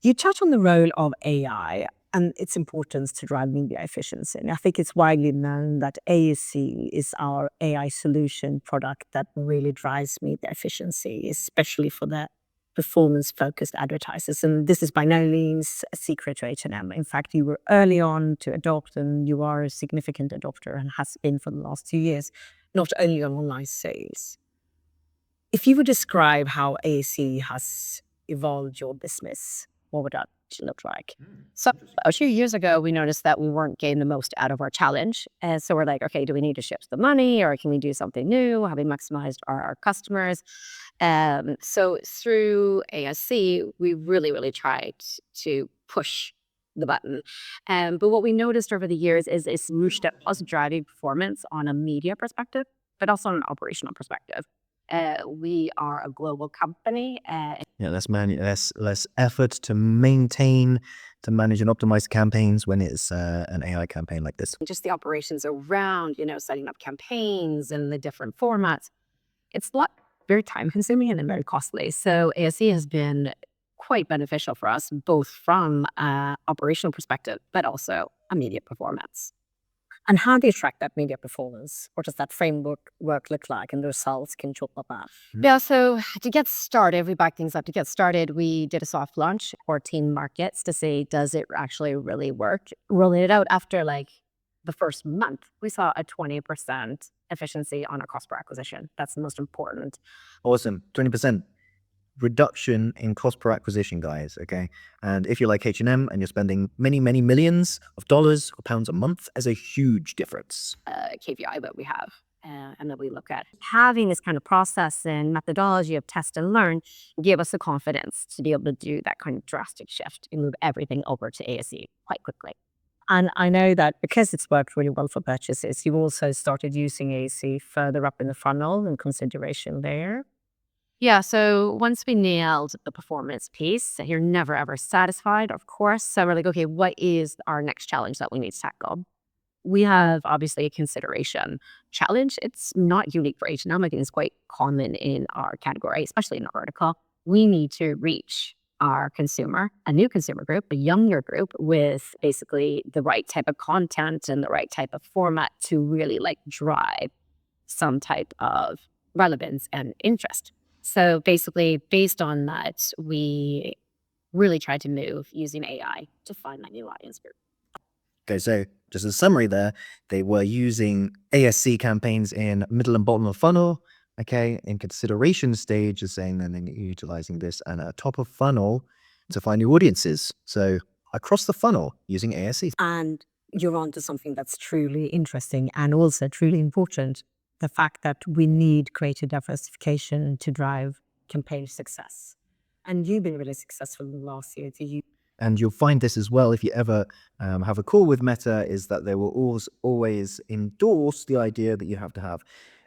You touch on the role of AI and its importance to drive media efficiency. And I think it's widely known that ASC is our AI solution product that really drives media efficiency, especially for the performance-focused advertisers. And this is by no means a secret to H&M. In fact, you were early on to adopt, and you are a significant adopter and has been for the last 2 years, not only on online sales. If you would describe how ASC has evolved your business, what would that look like? So a few years ago, we noticed that we weren't getting the most out of our challenge. And so we're like, okay, do we need to shift the money or can we do something new? Have we maximized our customers? So through ASC, we really tried to push the button. But what we noticed over the years is it's moved at us driving performance on a media perspective, but also on an operational perspective. We are a global company. Yeah, less effort to maintain, to manage and optimize campaigns when it's an AI campaign like this. Just the operations around, setting up campaigns and the different formats. It's a lot very time consuming and then very costly. So ASC has been quite beneficial for us, both from an operational perspective, but also a media performance. And how do you track that media performance? What does that framework look like, and the results can talk about that? Yeah, so to get started, we back things up. To get started, we did a soft launch 14 markets to see, does it actually really work? Rolling it out after like the first month, we saw a 20% efficiency on our cost per acquisition. That's the most important. Awesome. 20% reduction in cost per acquisition, guys. Okay. And if you're like H&M and you're spending many millions of dollars or pounds a month, as a huge difference. KPI that we have and that we look at. Having this kind of process and methodology of test and learn gave us the confidence to be able to do that kind of drastic shift and move everything over to ASC quite quickly. And I know that because it's worked really well for purchases, you also started using ASC further up in the funnel and consideration there. Yeah, so once we nailed the performance piece, you're never ever satisfied, of course. So we're like, okay, what is our next challenge that we need to tackle? We have obviously a consideration challenge. It's not unique for H&M. I think it's quite common in our category, especially in our vertical. We need to reach our consumer, a new consumer group, a younger group, with basically the right type of content and the right type of format to really like drive some type of relevance and interest. So basically, based on that, we really tried to move using AI to find that new audience group. Okay, so just a summary there, they were using ASC campaigns in middle and bottom of funnel, okay, in consideration stage is saying then utilizing this, and at top of funnel to find new audiences. So across the funnel using ASC. And you're onto something that's truly interesting and also truly important. The fact that we need greater diversification to drive campaign success. And you've been really successful in the last year. And you'll find this as well if you ever have a call with Meta, is that they will always endorse the idea that you have to have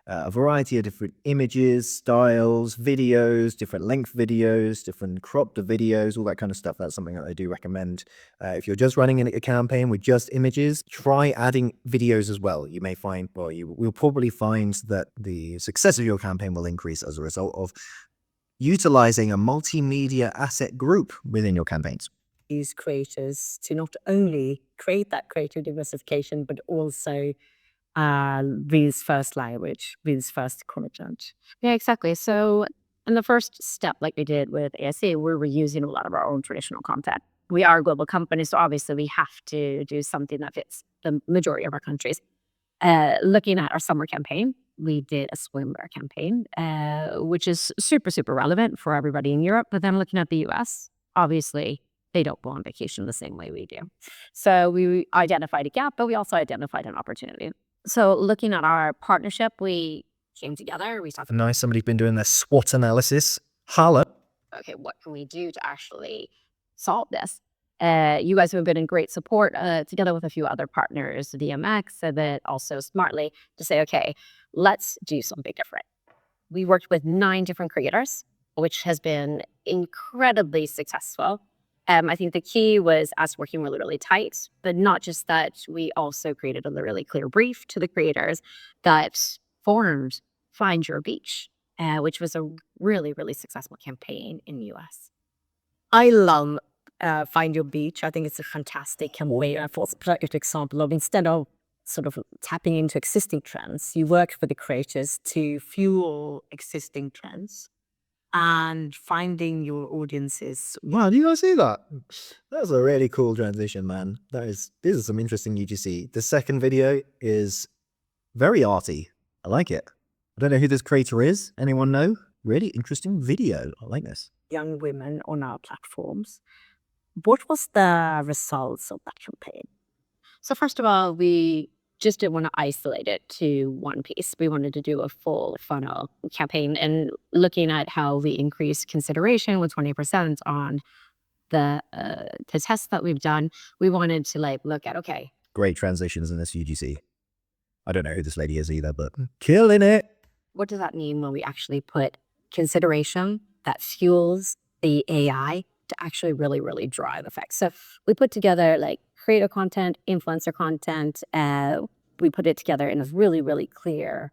a variety of different images, styles, videos, different length videos, different cropped videos, all that kind of stuff. That's something that I do recommend. If you're just running a campaign with just images, try adding videos as well. You may find, well, you will probably find that the success of your campaign will increase as a result of utilizing a multimedia asset group within your campaigns. Use creators to not only create that creative diversification, but also reads first language, reads first content. Yeah, exactly. So in the first step, like we did with ASC, we're reusing a lot of our own traditional content. We are a global company, so obviously we have to do something that fits the majority of our countries. Looking at our summer campaign, we did a swimwear campaign, which is super, super relevant for everybody in Europe. But then looking at the US, obviously, they don't go on vacation the same way we do. So we identified a gap, but we also identified an opportunity. So looking at our partnership, we came together. We talked about, Nice. Somebody's been doing their SWOT analysis. Holla. okay, what can we do to actually solve this? You guys have been in great support together with a few other partners, DMX, and then also Smartly, to say, okay, let's do something different. We worked with 9 different creators, which has been incredibly successful. I think the key was us working really, really tight, but not just that, we also created a really clear brief to the creators that formed Find Your Beach, which was a really, really successful campaign in the US. I love Find Your Beach. I think it's a fantastic campaign. A perfect example of, instead of sort of tapping into existing trends, you work with the creators to fuel existing trends and finding your audiences. Wow, do you guys see that? That's a really cool transition, man. This is some interesting UGC. The second video is very arty. I like it. I don't know who this creator is. Anyone know? Really interesting video. I like this. Young women on our platforms. What was the results of that campaign? So first of all, we just didn't want to isolate it to one piece. We wanted to do a full funnel campaign, and looking at how we increased consideration with 20% on the tests that we've done, we wanted to look at, okay, Great transitions in this UGC. I don't know who this lady is either, but killing it. what does that mean when we actually put consideration that fuels the AI to actually really, really drive effects? So we put together creator content, influencer content. We put it together in a really, really clear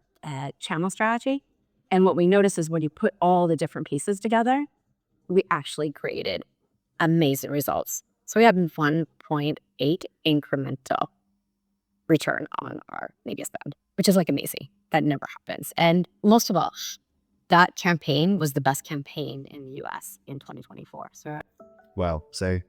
channel strategy. And what we noticed is when you put all the different pieces together, we actually created amazing results. So we have 1.8 incremental return on our media spend, which is amazing. That never happens. And most of all, that campaign was the best campaign in the US in 2024. So Wow. So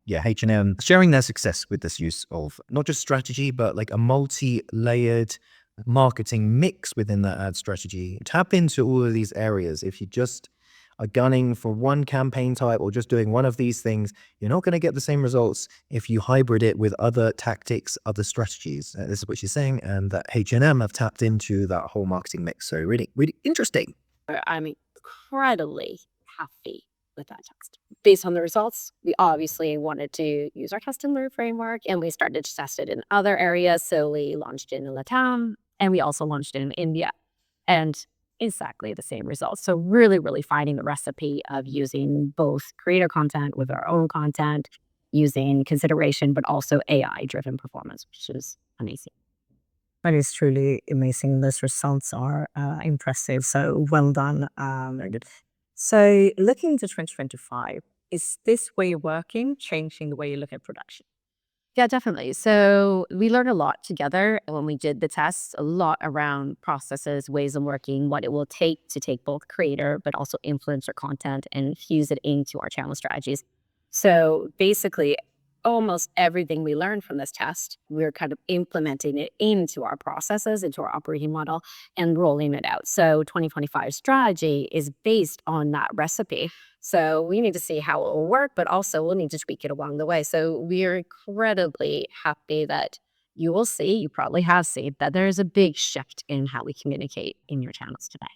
yeah, H&M sharing their success with this use of not just strategy, but a multi-layered marketing mix within that ad strategy. Tap into all of these areas. If you just are gunning for one campaign type or just doing one of these things, you're not going to get the same results if you hybrid it with other tactics, other strategies. This is what she's saying, and that H&M have tapped into that whole marketing mix. So really, really interesting. I'm incredibly happy with that test. Based on the results, we obviously wanted to use our test and learn framework, and we started to test it in other areas. So we launched it in Latam, and we also launched it in India, and exactly the same results. So really, really finding the recipe of using both creator content with our own content, using consideration, but also AI-driven performance, which is amazing. That is truly amazing. Those results are impressive. So well done. Very good. So looking into 2025, is this way of working changing the way you look at production? Yeah, definitely. So we learned a lot together when we did the tests, a lot around processes, ways of working, what it will take to take both creator, but also influencer content and fuse it into our channel strategies. So basically, almost everything we learned from this test, we're kind of implementing it into our processes, into our operating model, and rolling it out. So 2025 strategy is based on that recipe. So we need to see how it will work, but also we'll need to tweak it along the way. So we're incredibly happy that you will see, you probably have seen, that there is a big shift in how we communicate in your channels today.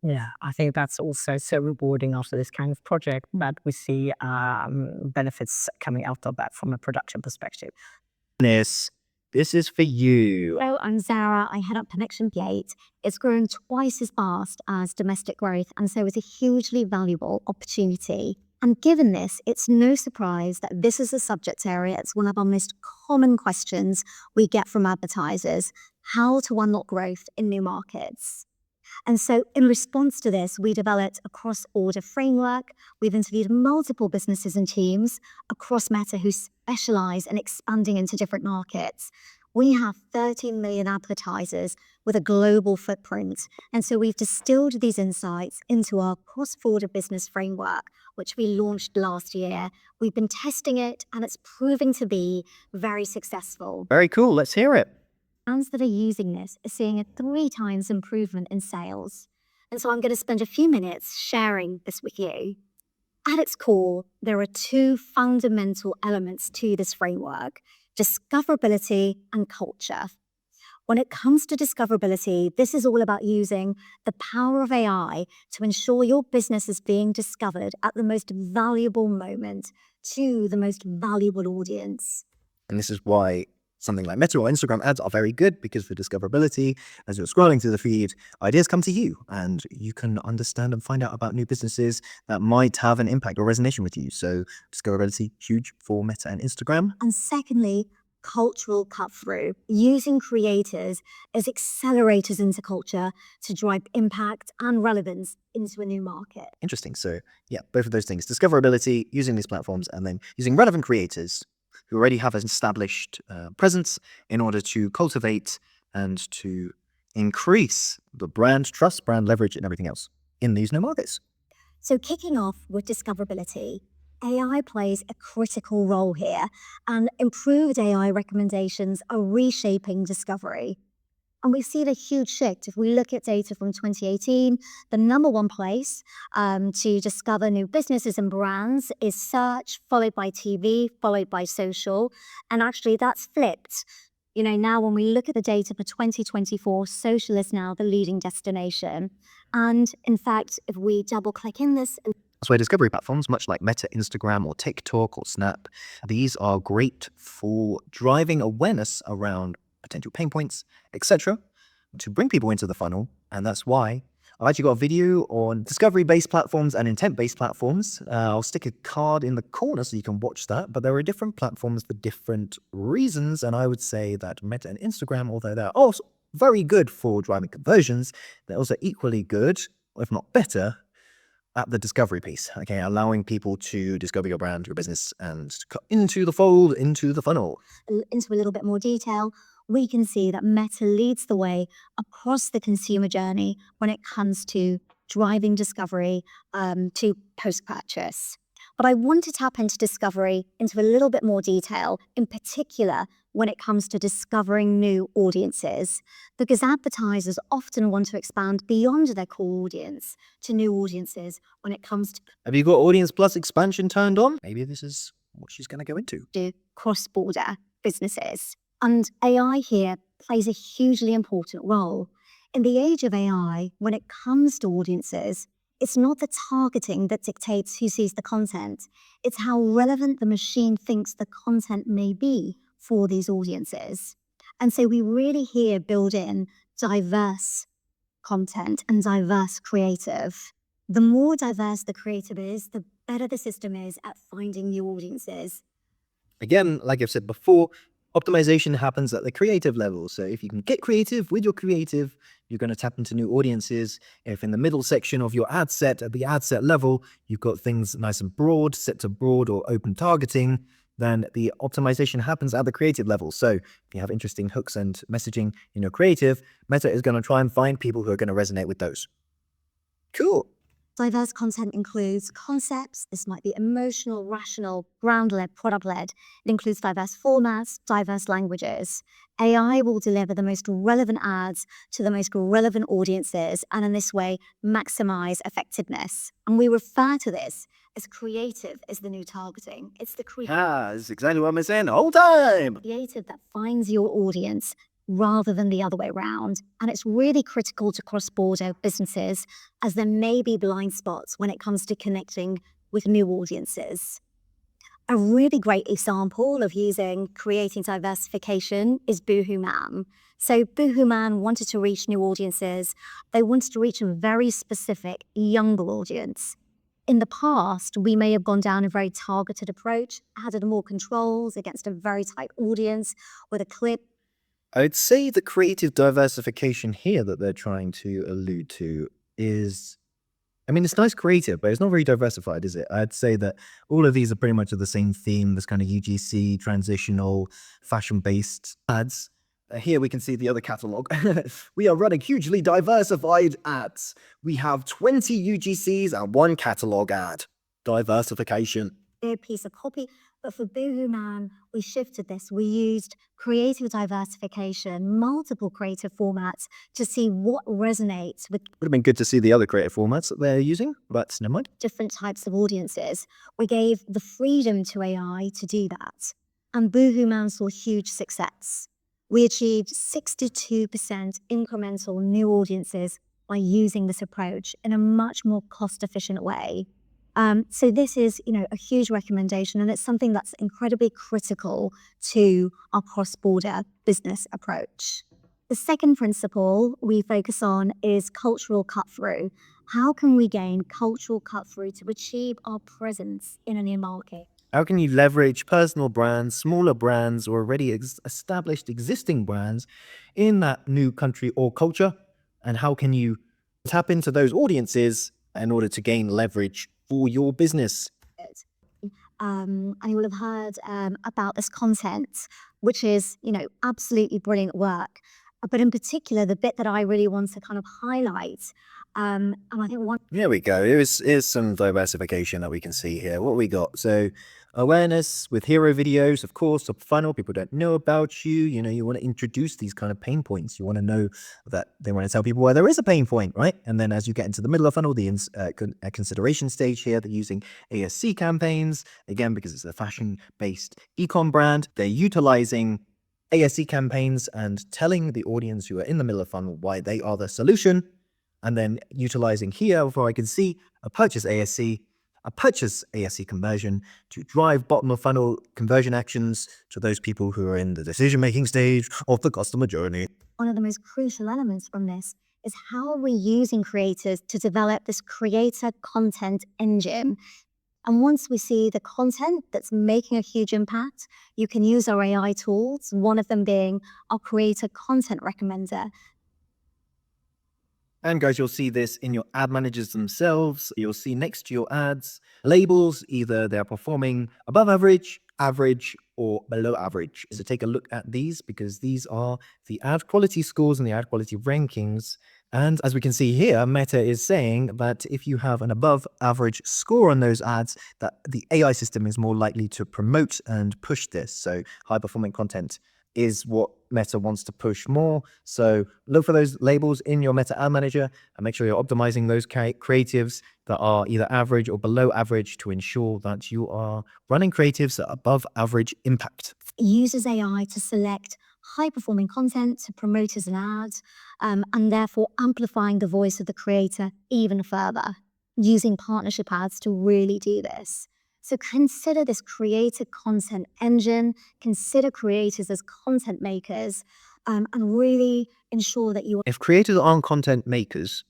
Yeah, I think that's also so rewarding after this kind of project that we see benefits coming out of that from a production perspective. This is for you. Hello, I'm Zara. I head up Connection Gate. It's grown twice as fast as domestic growth, and so it's a hugely valuable opportunity. And given this, it's no surprise that this is a subject area. It's one of our most common questions we get from advertisers: how to unlock growth in new markets. And so in response to this, we developed a cross-order framework. We've interviewed multiple businesses and teams across Meta who specialize in expanding into different markets. We have 13 million advertisers with a global footprint. And so we've distilled these insights into our cross-border business framework, which we launched last year. We've been testing it, and it's proving to be very successful. Very cool. Let's hear it. brands that are using this are seeing a 3 times improvement in sales. And so I'm going to spend a few minutes sharing this with you. At its core, there are 2 fundamental elements to this framework: discoverability and culture. When it comes to discoverability, this is all about using the power of AI to ensure your business is being discovered at the most valuable moment to the most valuable audience. And this is why something like Meta or Instagram ads are very good, because for discoverability, as you're scrolling through the feed, ideas come to you and you can understand and find out about new businesses that might have an impact or resonation with you. So discoverability, huge for Meta and Instagram. And secondly, cultural cut through, using creators as accelerators into culture to drive impact and relevance into a new market. Interesting. So yeah, both of those things, discoverability, using these platforms, and then using relevant creators who already have an established presence in order to cultivate and to increase the brand trust, brand leverage, and everything else in these new markets. So kicking off with discoverability, AI plays a critical role here, and improved AI recommendations are reshaping discovery. And we've seen a huge shift. If we look at data from 2018, the number 1 place to discover new businesses and brands is search, followed by TV, followed by social. And actually that's flipped. You know, now when we look at the data for 2024, social is now the leading destination. And in fact, if we double click in this, That's why discovery platforms, much like Meta, Instagram, or TikTok, or Snap, these are great for driving awareness around potential pain points, etc., to bring people into the funnel. And that's why I've actually got a video on discovery-based platforms and intent-based platforms. I'll stick a card in the corner so you can watch that. But there are different platforms for different reasons. And I would say that Meta and Instagram, although they're also very good for driving conversions, they're also equally good, if not better, at the discovery piece, okay, allowing people to discover your brand, your business, and cut into the fold, into the funnel. into a little bit more detail, we can see that Meta leads the way across the consumer journey when it comes to driving discovery to post-purchase. But I want to tap into discovery into a little bit more detail, in particular when it comes to discovering new audiences, because advertisers often want to expand beyond their core audience to new audiences when it comes Have you got Audience Plus expansion turned on? Maybe this is what she's going to go into. to cross-border businesses. And AI here plays a hugely important role. In the age of AI, when it comes to audiences, it's not the targeting that dictates who sees the content. It's how relevant the machine thinks the content may be for these audiences. And so we really here build in diverse content and diverse creative. The more diverse the creative is, the better the system is at finding new audiences. Again, like I've said before, optimization happens at the creative level. So if you can get creative with your creative, you're going to tap into new audiences. If in the middle section of your ad set, at the ad set level, you've got things nice and broad, set to broad or open targeting, then the optimization happens at the creative level. So if you have interesting hooks and messaging in your creative, Meta is going to try and find people who are going to resonate with those. Cool. Diverse content includes concepts. This might be emotional, rational, brand-led, product-led. It includes diverse formats, diverse languages. AI will deliver the most relevant ads to the most relevant audiences, and in this way, maximize effectiveness. And we refer to this as creative as the new targeting. It's the That's exactly what I'm saying the whole time. creative that finds your audience rather than the other way around. And it's really critical to cross-border businesses, as there may be blind spots when it comes to connecting with new audiences. A really great example of creating diversification is Boohoo So Boohoo wanted to reach new audiences. They wanted to reach a very specific younger audience. In the past, we may have gone down a very targeted approach, added more controls against a very tight audience with a clip. I'd say the creative diversification here that they're trying to allude to is, I mean, it's nice creative, but it's not very diversified, is it? I'd say that all of these are pretty much of the same theme, this kind of UGC, transitional, fashion-based ads. Here we can see the other catalog. We are running hugely diversified ads. We have 20 UGCs and 1 catalog ad. Diversification. A piece of copy But for Boohoo Man, we shifted this. We used creative diversification, multiple creative formats to see what resonates with Would have been good to see the other creative formats that they're using, but never mind. different types of audiences. We gave the freedom to AI to do that. And Boohoo Man saw huge success. We achieved 62% incremental new audiences by using this approach in a much more cost-efficient way. So this is, a huge recommendation, and it's something that's incredibly critical to our cross-border business approach. The second principle we focus on is cultural cut-through. How can we gain cultural cut-through to achieve our presence in a new market? How can you leverage personal brands, smaller brands, or already established existing brands in that new country or culture? And how can you tap into those audiences in order to gain leverage for your business? And you will have heard about this content, which is, absolutely brilliant work. But in particular, the bit that I really want to kind of highlight, and I think one. Here we go. Here's some diversification that we can see here. What we got? So awareness with hero videos, of course, top funnel. People don't know about you. You want to introduce these kind of pain points. You want to know that they want to tell people where there is a pain point, right? And then as you get into the middle of funnel, the consideration stage here, they're using ASC campaigns, again, because it's a fashion-based e-com brand. They're utilizing ASC campaigns and telling the audience who are in the middle of funnel why they are the solution. And then utilizing here, where I can see a purchase ASC conversion to drive bottom of funnel conversion actions to those people who are in the decision-making stage of the customer journey. One of the most crucial elements from this is how are we using creators to develop this creator content engine. And once we see the content that's making a huge impact, you can use our AI tools, one of them being our creator content recommender. And guys, you'll see this in your ad managers themselves. You'll see next to your ads labels, either they're performing above average, average, or below average. So take a look at these, because these are the ad quality scores and the ad quality rankings. And as we can see here, Meta is saying that if you have an above average score on those ads, that the AI system is more likely to promote and push this. So high performing content is what Meta wants to push more. So look for those labels in your Meta Ad Manager and make sure you're optimizing those creatives that are either average or below average to ensure that you are running creatives at above average impact. It uses AI to select high-performing content to promote as an ad, and therefore amplifying the voice of the creator even further, using partnership ads to really do this. So consider this creator content engine, consider creators as content makers, and really ensure that you are If creators aren't content makers,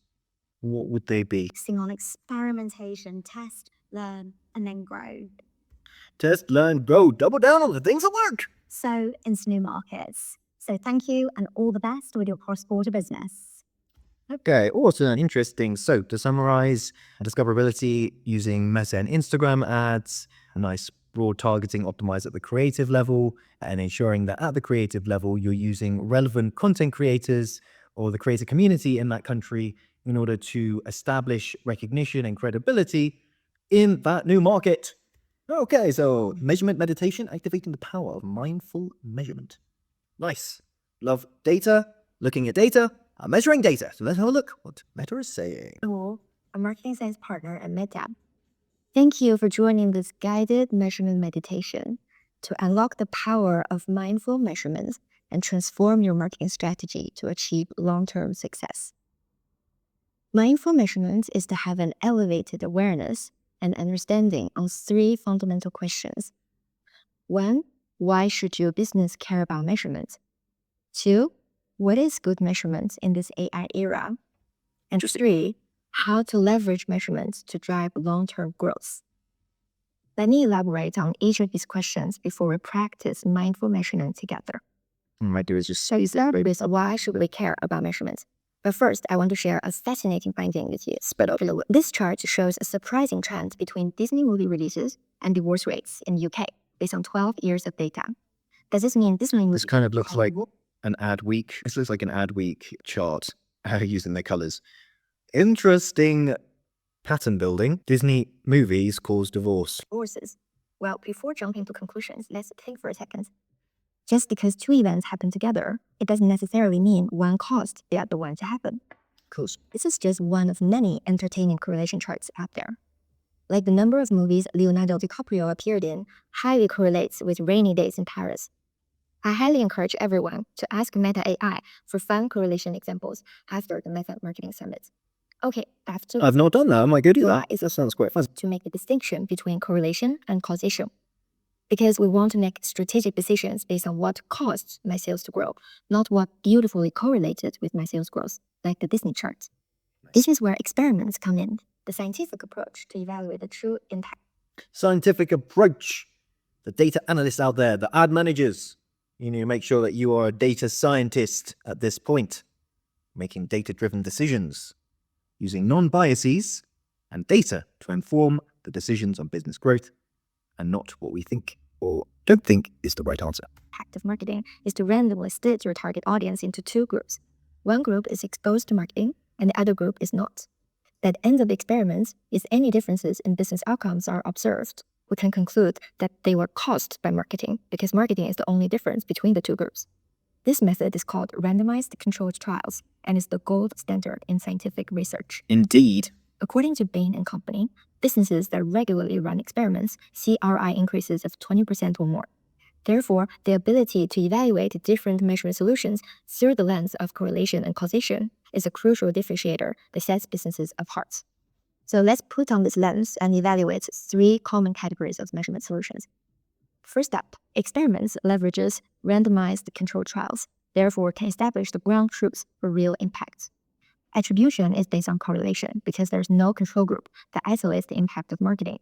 what would they be? focusing on experimentation, test, learn, and then grow. Test, learn, grow, double down on the things that work. So into new markets. So thank you and all the best with your cross-border business. Okay, awesome, interesting. So to summarize, discoverability using Meta and Instagram ads, a nice broad targeting optimized at the creative level, and ensuring that at the creative level, you're using relevant content creators or the creator community in that country in order to establish recognition and credibility in that new market. Okay, so measurement meditation, activating the power of mindful measurement. Nice. Love data, looking at data, measuring data. So let's have a look what Meta is saying. A marketing science partner at Meta. Thank you for joining this guided measurement meditation to unlock the power of mindful measurements and transform your marketing strategy to achieve long-term success. Mindful measurement is to have an elevated awareness and understanding on 3 fundamental questions. 1, why should your business care about measurement? 2, what is good measurement in this AI era? And 3, how to leverage measurements to drive long-term growth. Let me elaborate on each of these questions before we practice mindful measurement together. What I might do is just So you start with why should we care about measurements? But first, I want to share a fascinating finding with you. This chart shows a surprising trend between Disney movie releases and divorce rates in the UK based on 12 years of data. Does this mean Disney movies? This kind of looks like an ad week. This looks like an ad week chart using their colors. Interesting pattern building. Disney movies cause divorce. Divorces. Well, before jumping to conclusions, let's think for a second. Just because two events happen together, it doesn't necessarily mean one caused the other one to happen. Course. This is just one of many entertaining correlation charts out there. Like the number of movies Leonardo DiCaprio appeared in highly correlates with rainy days in Paris. I highly encourage everyone to ask Meta AI for fun correlation examples after the Meta Marketing Summit. Okay, after I've not done that. I might go do that. That sounds quite fun. to make the distinction between correlation and causation. Because we want to make strategic decisions based on what caused my sales to grow, not what beautifully correlated with my sales growth, like the Disney chart. This is where experiments come in, the scientific approach to evaluate the true impact. Scientific approach. The data analysts out there, the ad managers. You need to make sure that you are a data scientist at this point, making data-driven decisions, using non-biases and data to inform the decisions on business growth, and not what we think or don't think is the right answer. Active marketing is to randomly split your target audience into two groups. One group is exposed to marketing, and the other group is not. At the end of the experiments, if any differences in business outcomes are observed, we can conclude that they were caused by marketing, because marketing is the only difference between the two groups. This method is called randomized controlled trials and is the gold standard in scientific research. Indeed. According to Bain & Company, businesses that regularly run experiments see ROI increases of 20% or more. Therefore, the ability to evaluate different measurement solutions through the lens of correlation and causation is a crucial differentiator that sets businesses apart. So let's put on this lens and evaluate three common categories of measurement solutions. First up, experiments leverages randomized controlled trials, therefore can establish the ground truth for real impact. Attribution is based on correlation because there's no control group that isolates the impact of marketing.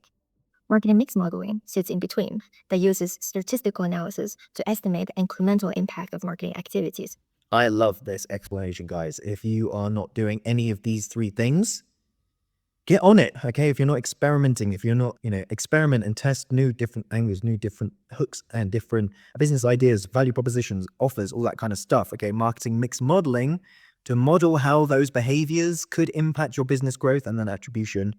Marketing mix modeling sits in between that uses statistical analysis to estimate the incremental impact of marketing activities. I love this explanation, guys. If you are not doing any of these three things, get on it, okay? If you're not experimenting, if you're not, experiment and test new different angles, new different hooks and different business ideas, value propositions, offers, all that kind of stuff, okay? Marketing mix modeling to model how those behaviors could impact your business growth, and then attribution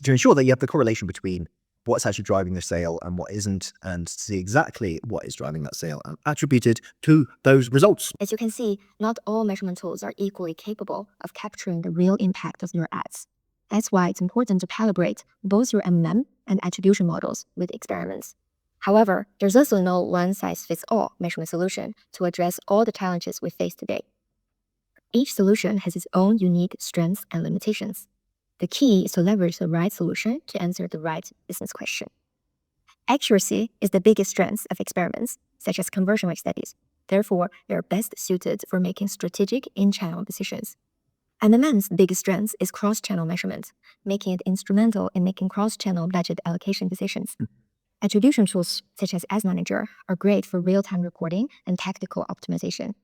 to ensure that you have the correlation between what's actually driving the sale and what isn't, and see exactly what is driving that sale and attributed to those results. As you can see, not all measurement tools are equally capable of capturing the real impact of your ads. That's why it's important to calibrate both your MMM and attribution models with experiments. However, there's also no one-size-fits-all measurement solution to address all the challenges we face today. Each solution has its own unique strengths and limitations. The key is to leverage the right solution to answer the right business question. Accuracy is the biggest strength of experiments, such as conversion rate studies. Therefore, they are best suited for making strategic in-channel decisions. MMM's biggest strength is cross-channel measurement, making it instrumental in making cross-channel budget allocation decisions. Attribution tools, such as Ads Manager, are great for real-time reporting and tactical optimization.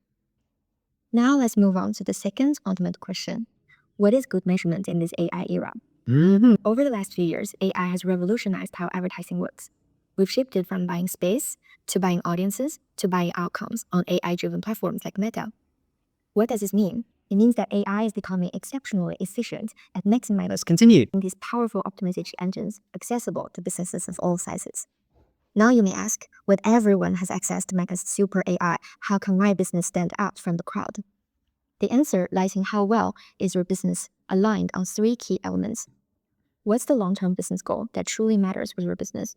Now let's move on to the second ultimate question. What is good measurement in this AI era? Over the last few years, AI has revolutionized how advertising works. We've shifted from buying space to buying audiences to buying outcomes on AI-driven platforms like Meta. What does this mean? It means that AI is becoming exceptionally efficient at maximizing these powerful optimization engines accessible to businesses of all sizes. Now you may ask, when everyone has access to Meta's super AI, how can my business stand out from the crowd? The answer lies in how well is your business aligned on three key elements. What's the long-term business goal that truly matters for your business?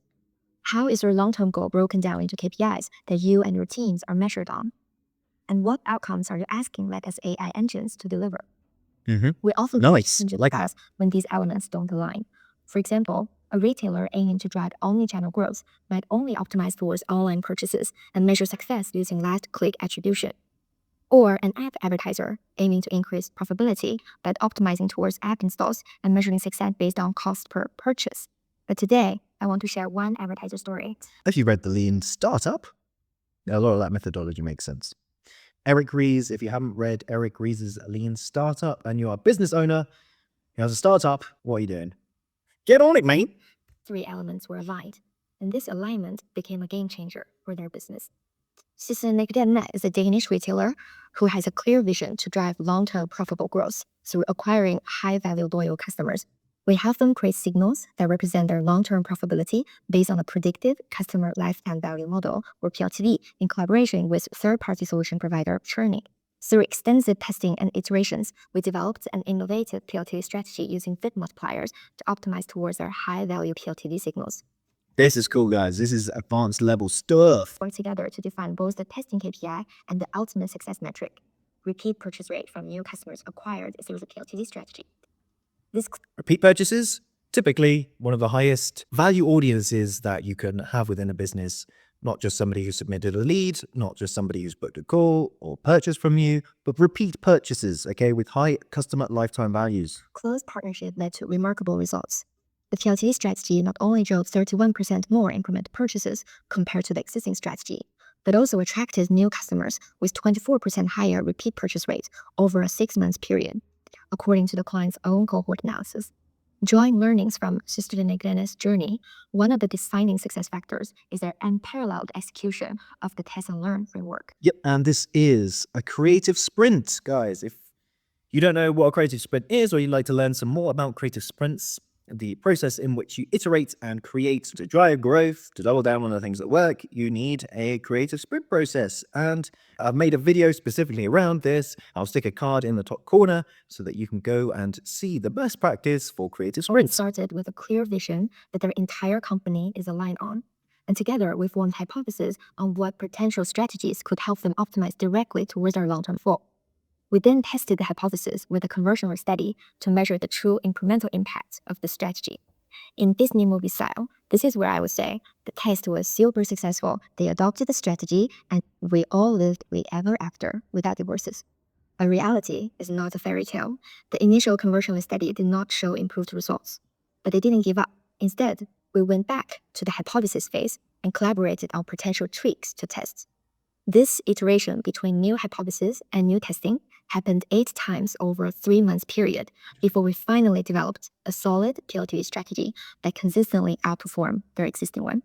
How is your long-term goal broken down into KPIs that you and your teams are measured on? And what outcomes are you asking Meta's AI engines to deliver? We often get when these elements don't align. For example, a retailer aiming to drive omnichannel growth might only optimize towards online purchases and measure success using last click attribution. Or an app advertiser aiming to increase profitability by optimizing towards app installs and measuring success based on cost per purchase. But today, I want to share one advertiser story. If you read The Lean Startup, a lot of that methodology makes sense. Eric Ries, if you haven't read Eric Ries's Lean Startup and you're a business owner, you have a startup, what are you doing? Get on it, mate. Three elements were aligned, and this alignment became a game changer for their business. Clegg is a Danish retailer who has a clear vision to drive long-term profitable growth through acquiring high-value loyal customers. We have them create signals that represent their long-term profitability based on a predictive customer lifetime value model, or PLTV, in collaboration with third-party solution provider Churning. Through extensive testing and iterations, we developed an innovative PLTV strategy using fit multipliers to optimize towards our high-value PLTV signals. This is cool, guys. This is advanced level stuff. Work together to define both the testing KPI and the ultimate success metric, repeat purchase rate from new customers acquired through the PLTV strategy. This Repeat purchases, typically one of the highest value audiences that you can have within a business. Not just somebody who submitted a lead, not just somebody who's booked a call or purchased from you, but repeat purchases, okay, with high customer lifetime values. close partnership led to remarkable results. The PLTV strategy not only drove 31% more incremental purchases compared to the existing strategy, but also attracted new customers with 24% higher repeat purchase rate over a 6-month period, according to the client's own cohort analysis. Drawing learnings from Sister Negrena's journey, one of the defining success factors is their unparalleled execution of the test and learn framework. Yep, and this is a creative sprint, guys. If you don't know what a creative sprint is, or you'd like to learn some more about creative sprints, the process in which you iterate and create to drive growth, to double down on the things that work, you need a creative sprint process. And I've made a video specifically around this. I'll stick a card in the top corner so that you can go and see the best practice for creative It sprints. started with a clear vision that their entire company is aligned on. And together, we formed hypotheses on what potential strategies could help them optimize directly towards our long-term goal. We then tested the hypothesis with a conversion rate study to measure the true incremental impact of the strategy. In Disney movie style, this is where I would say the test was super successful. They adopted the strategy and we all lived ever after without divorces. A reality is not a fairy tale. The initial conversion rate study did not show improved results, but they didn't give up. Instead, we went back to the hypothesis phase and collaborated on potential tweaks to test. This iteration between new hypothesis and new testing happened 8 times over a 3-month period before we finally developed a solid PLTV strategy that consistently outperformed their existing one.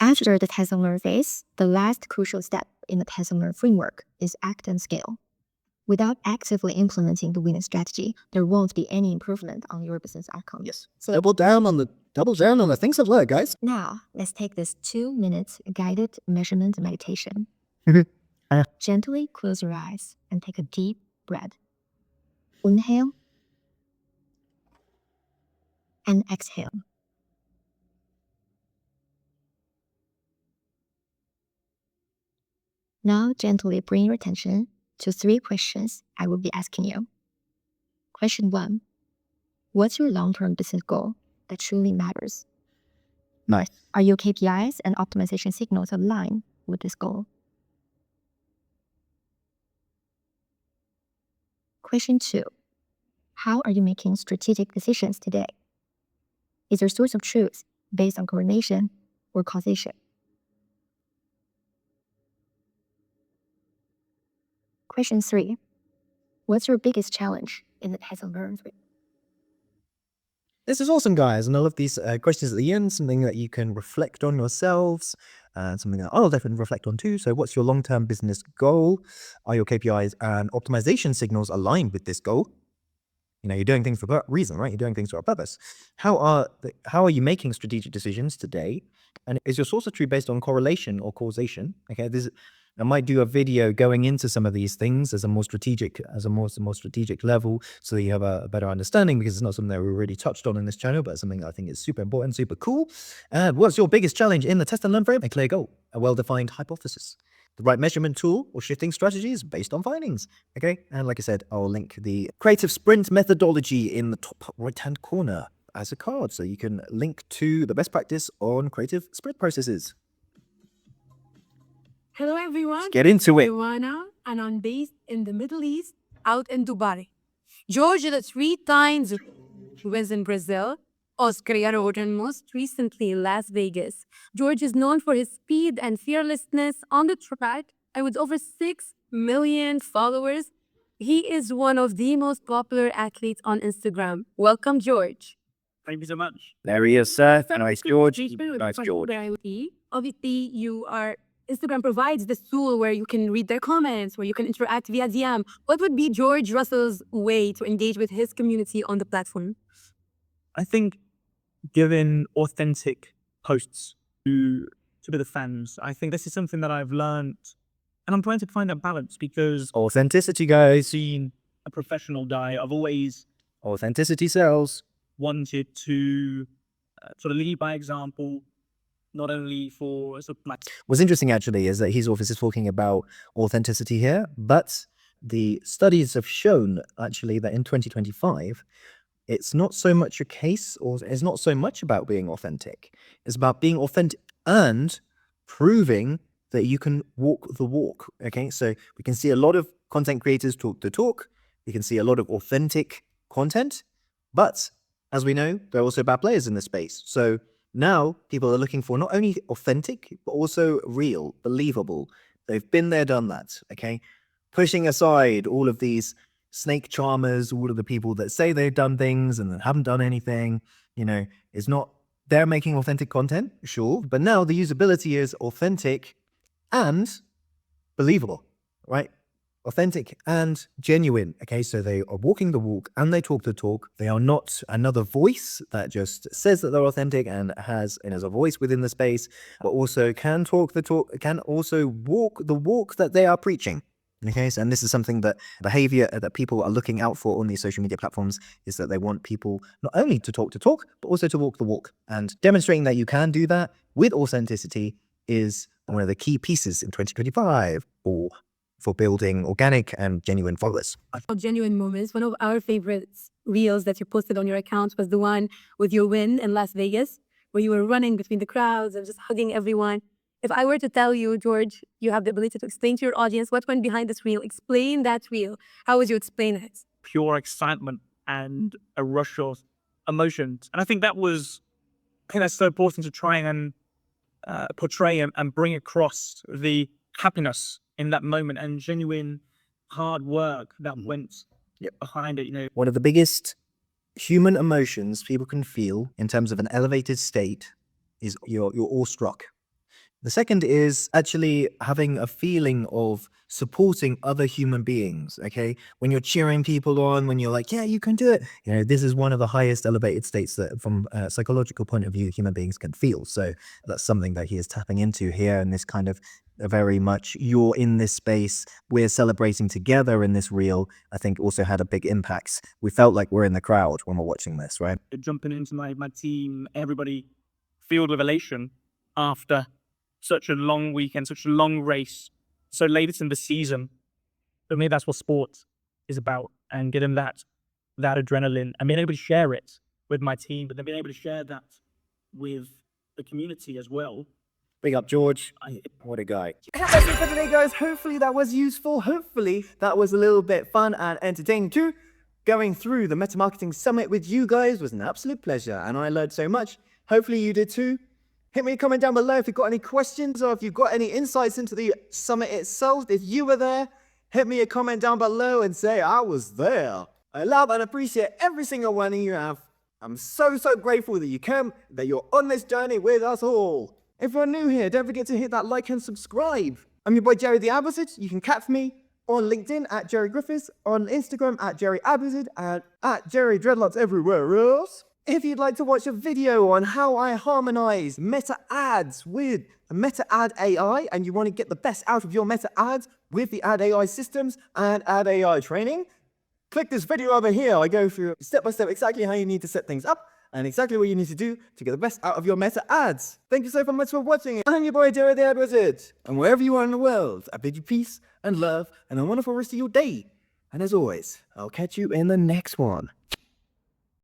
After the test and learn phase, the last crucial step in the test and learn framework is act and scale. Without actively implementing the winning strategy, there won't be any improvement on your business outcome. Yes. So double down on the things that work, guys. Now, let's take this 2-minute guided measurement meditation. Gently close your eyes and take a deep breath. Inhale and exhale. Now, gently bring your attention to 3 questions I will be asking you. Question 1. What's your long-term business goal that truly matters? Nice. Are your KPIs and optimization signals aligned with this goal? Question 2. How are you making strategic decisions today? Is your source of truth based on correlation or causation? Question 3. What's your biggest challenge in the test and learn? This is awesome, guys. And I love these questions at the end, something that you can reflect on yourselves, and something that I'll definitely reflect on too. So what's your long-term business goal? Are your KPIs and optimization signals aligned with this goal? You know, you're doing things for a reason, right? You're doing things for a purpose. How are you making strategic decisions today? And is your source of truth based on correlation or causation? Okay, I might do a video going into some of these things as a more strategic level, so that you have a better understanding, because it's not something that we already touched on in this channel, but it's something that I think is super important, super cool. And what's your biggest challenge in the test and learn frame? A clear goal, a well-defined hypothesis, the right measurement tool or shifting strategies based on findings. Okay, and like I said, I'll link the creative sprint methodology in the top right-hand corner as a card, so you can link to the best practice on creative sprint processes. Hello everyone. Let's get into it. Joanna, and I'm based in the Middle East, out in Dubai. George is 3 times was in Brazil, Oscar Road, and most recently Las Vegas. George is known for his speed and fearlessness on the track, and with over 6 million followers, he is one of the most popular athletes on Instagram. Welcome, George. Thank you so much. There he is, sir. Nice, George. Nice, George. Obviously, Instagram provides this tool where you can read their comments, where you can interact via DM. What would be George Russell's way to engage with his community on the platform? I think giving authentic posts to the fans, I think this is something that I've learned, and I'm trying to find a balance because Authenticity, guys. being a professional guy, I've always Authenticity sells. wanted to sort of lead by example, not only for sort of my What's interesting actually is that his office is talking about authenticity here, but the studies have shown actually that in 2025, it's not so much a case, or it's not so much about being authentic. It's about being authentic and proving that you can walk the walk. Okay, so we can see a lot of content creators talk the talk. We can see a lot of authentic content, but as we know, there are also bad players in this space. So now people are looking for not only authentic, but also real, believable. They've been there, done that. Okay, pushing aside all of these snake charmers, all of the people that say they've done things and then haven't done anything, it's not, they're making authentic content, sure, but now the usability is authentic and believable, right? Authentic and genuine. Okay, so they are walking the walk and they talk the talk. They are not another voice that just says that they're authentic and has a voice within the space, but also can talk the talk, can also walk the walk that they are preaching. Okay, so, and this is something that behavior that people are looking out for on these social media platforms, is that they want people not only to talk, but also to walk the walk. And demonstrating that you can do that with authenticity is one of the key pieces in 2025 for building organic and genuine followers. Genuine moments. One of our favorite reels that you posted on your account was the one with your win in Las Vegas, where you were running between the crowds and just hugging everyone. If I were to tell you, George, you have the ability to explain to your audience what went behind this reel, explain that reel, how would you explain it? pure excitement and a rush of emotions. And I think that's so important to try and portray and bring across the happiness in that moment and genuine hard work that went behind it. One of the biggest human emotions people can feel in terms of an elevated state is you're awestruck. The second is actually having a feeling of supporting other human beings, okay? When you're cheering people on, when you're like, yeah, you can do it. This is one of the highest elevated states that from a psychological point of view, human beings can feel. So that's something that he is tapping into here, and this kind of very much, you're in this space, we're celebrating together in this reel, I think also had a big impact. We felt like we're in the crowd when we're watching this, right? Jumping into my team, everybody filled with elation after such a long weekend, such a long race, so late in the season. For me, that's what sport is about, and getting that adrenaline and being able to share it with my team, but then being able to share that with the community as well. Big up, George. What a guy. That's it for today, guys. Hopefully that was useful. Hopefully that was a little bit fun and entertaining too. Going through the Meta Marketing Summit with you guys was an absolute pleasure, and I learned so much. Hopefully you did too. Hit me a comment down below if you've got any questions or if you've got any insights into the summit itself. If you were there, hit me a comment down below and say, I was there. I love and appreciate every single one of you have. I'm so grateful that you came, that you're on this journey with us all. If you're new here, don't forget to hit that like and subscribe. I'm your boy Jerry the Advertiser. You can catch me on LinkedIn at Jerry Griffiths, on Instagram at Jerry Advertiser, and at Jerry Dreadlocks everywhere else. If you'd like to watch a video on how I harmonize meta ads with meta ad AI, and you want to get the best out of your meta ads with the ad AI systems and ad AI training, click this video over here. I go through step by step exactly how you need to set things up and exactly what you need to do to get the best out of your meta ads. Thank you so much for watching. I'm your boy Jerry the Advertiser, and wherever you are in the world, I bid you peace and love and a wonderful rest of your day. And as always, I'll catch you in the next one.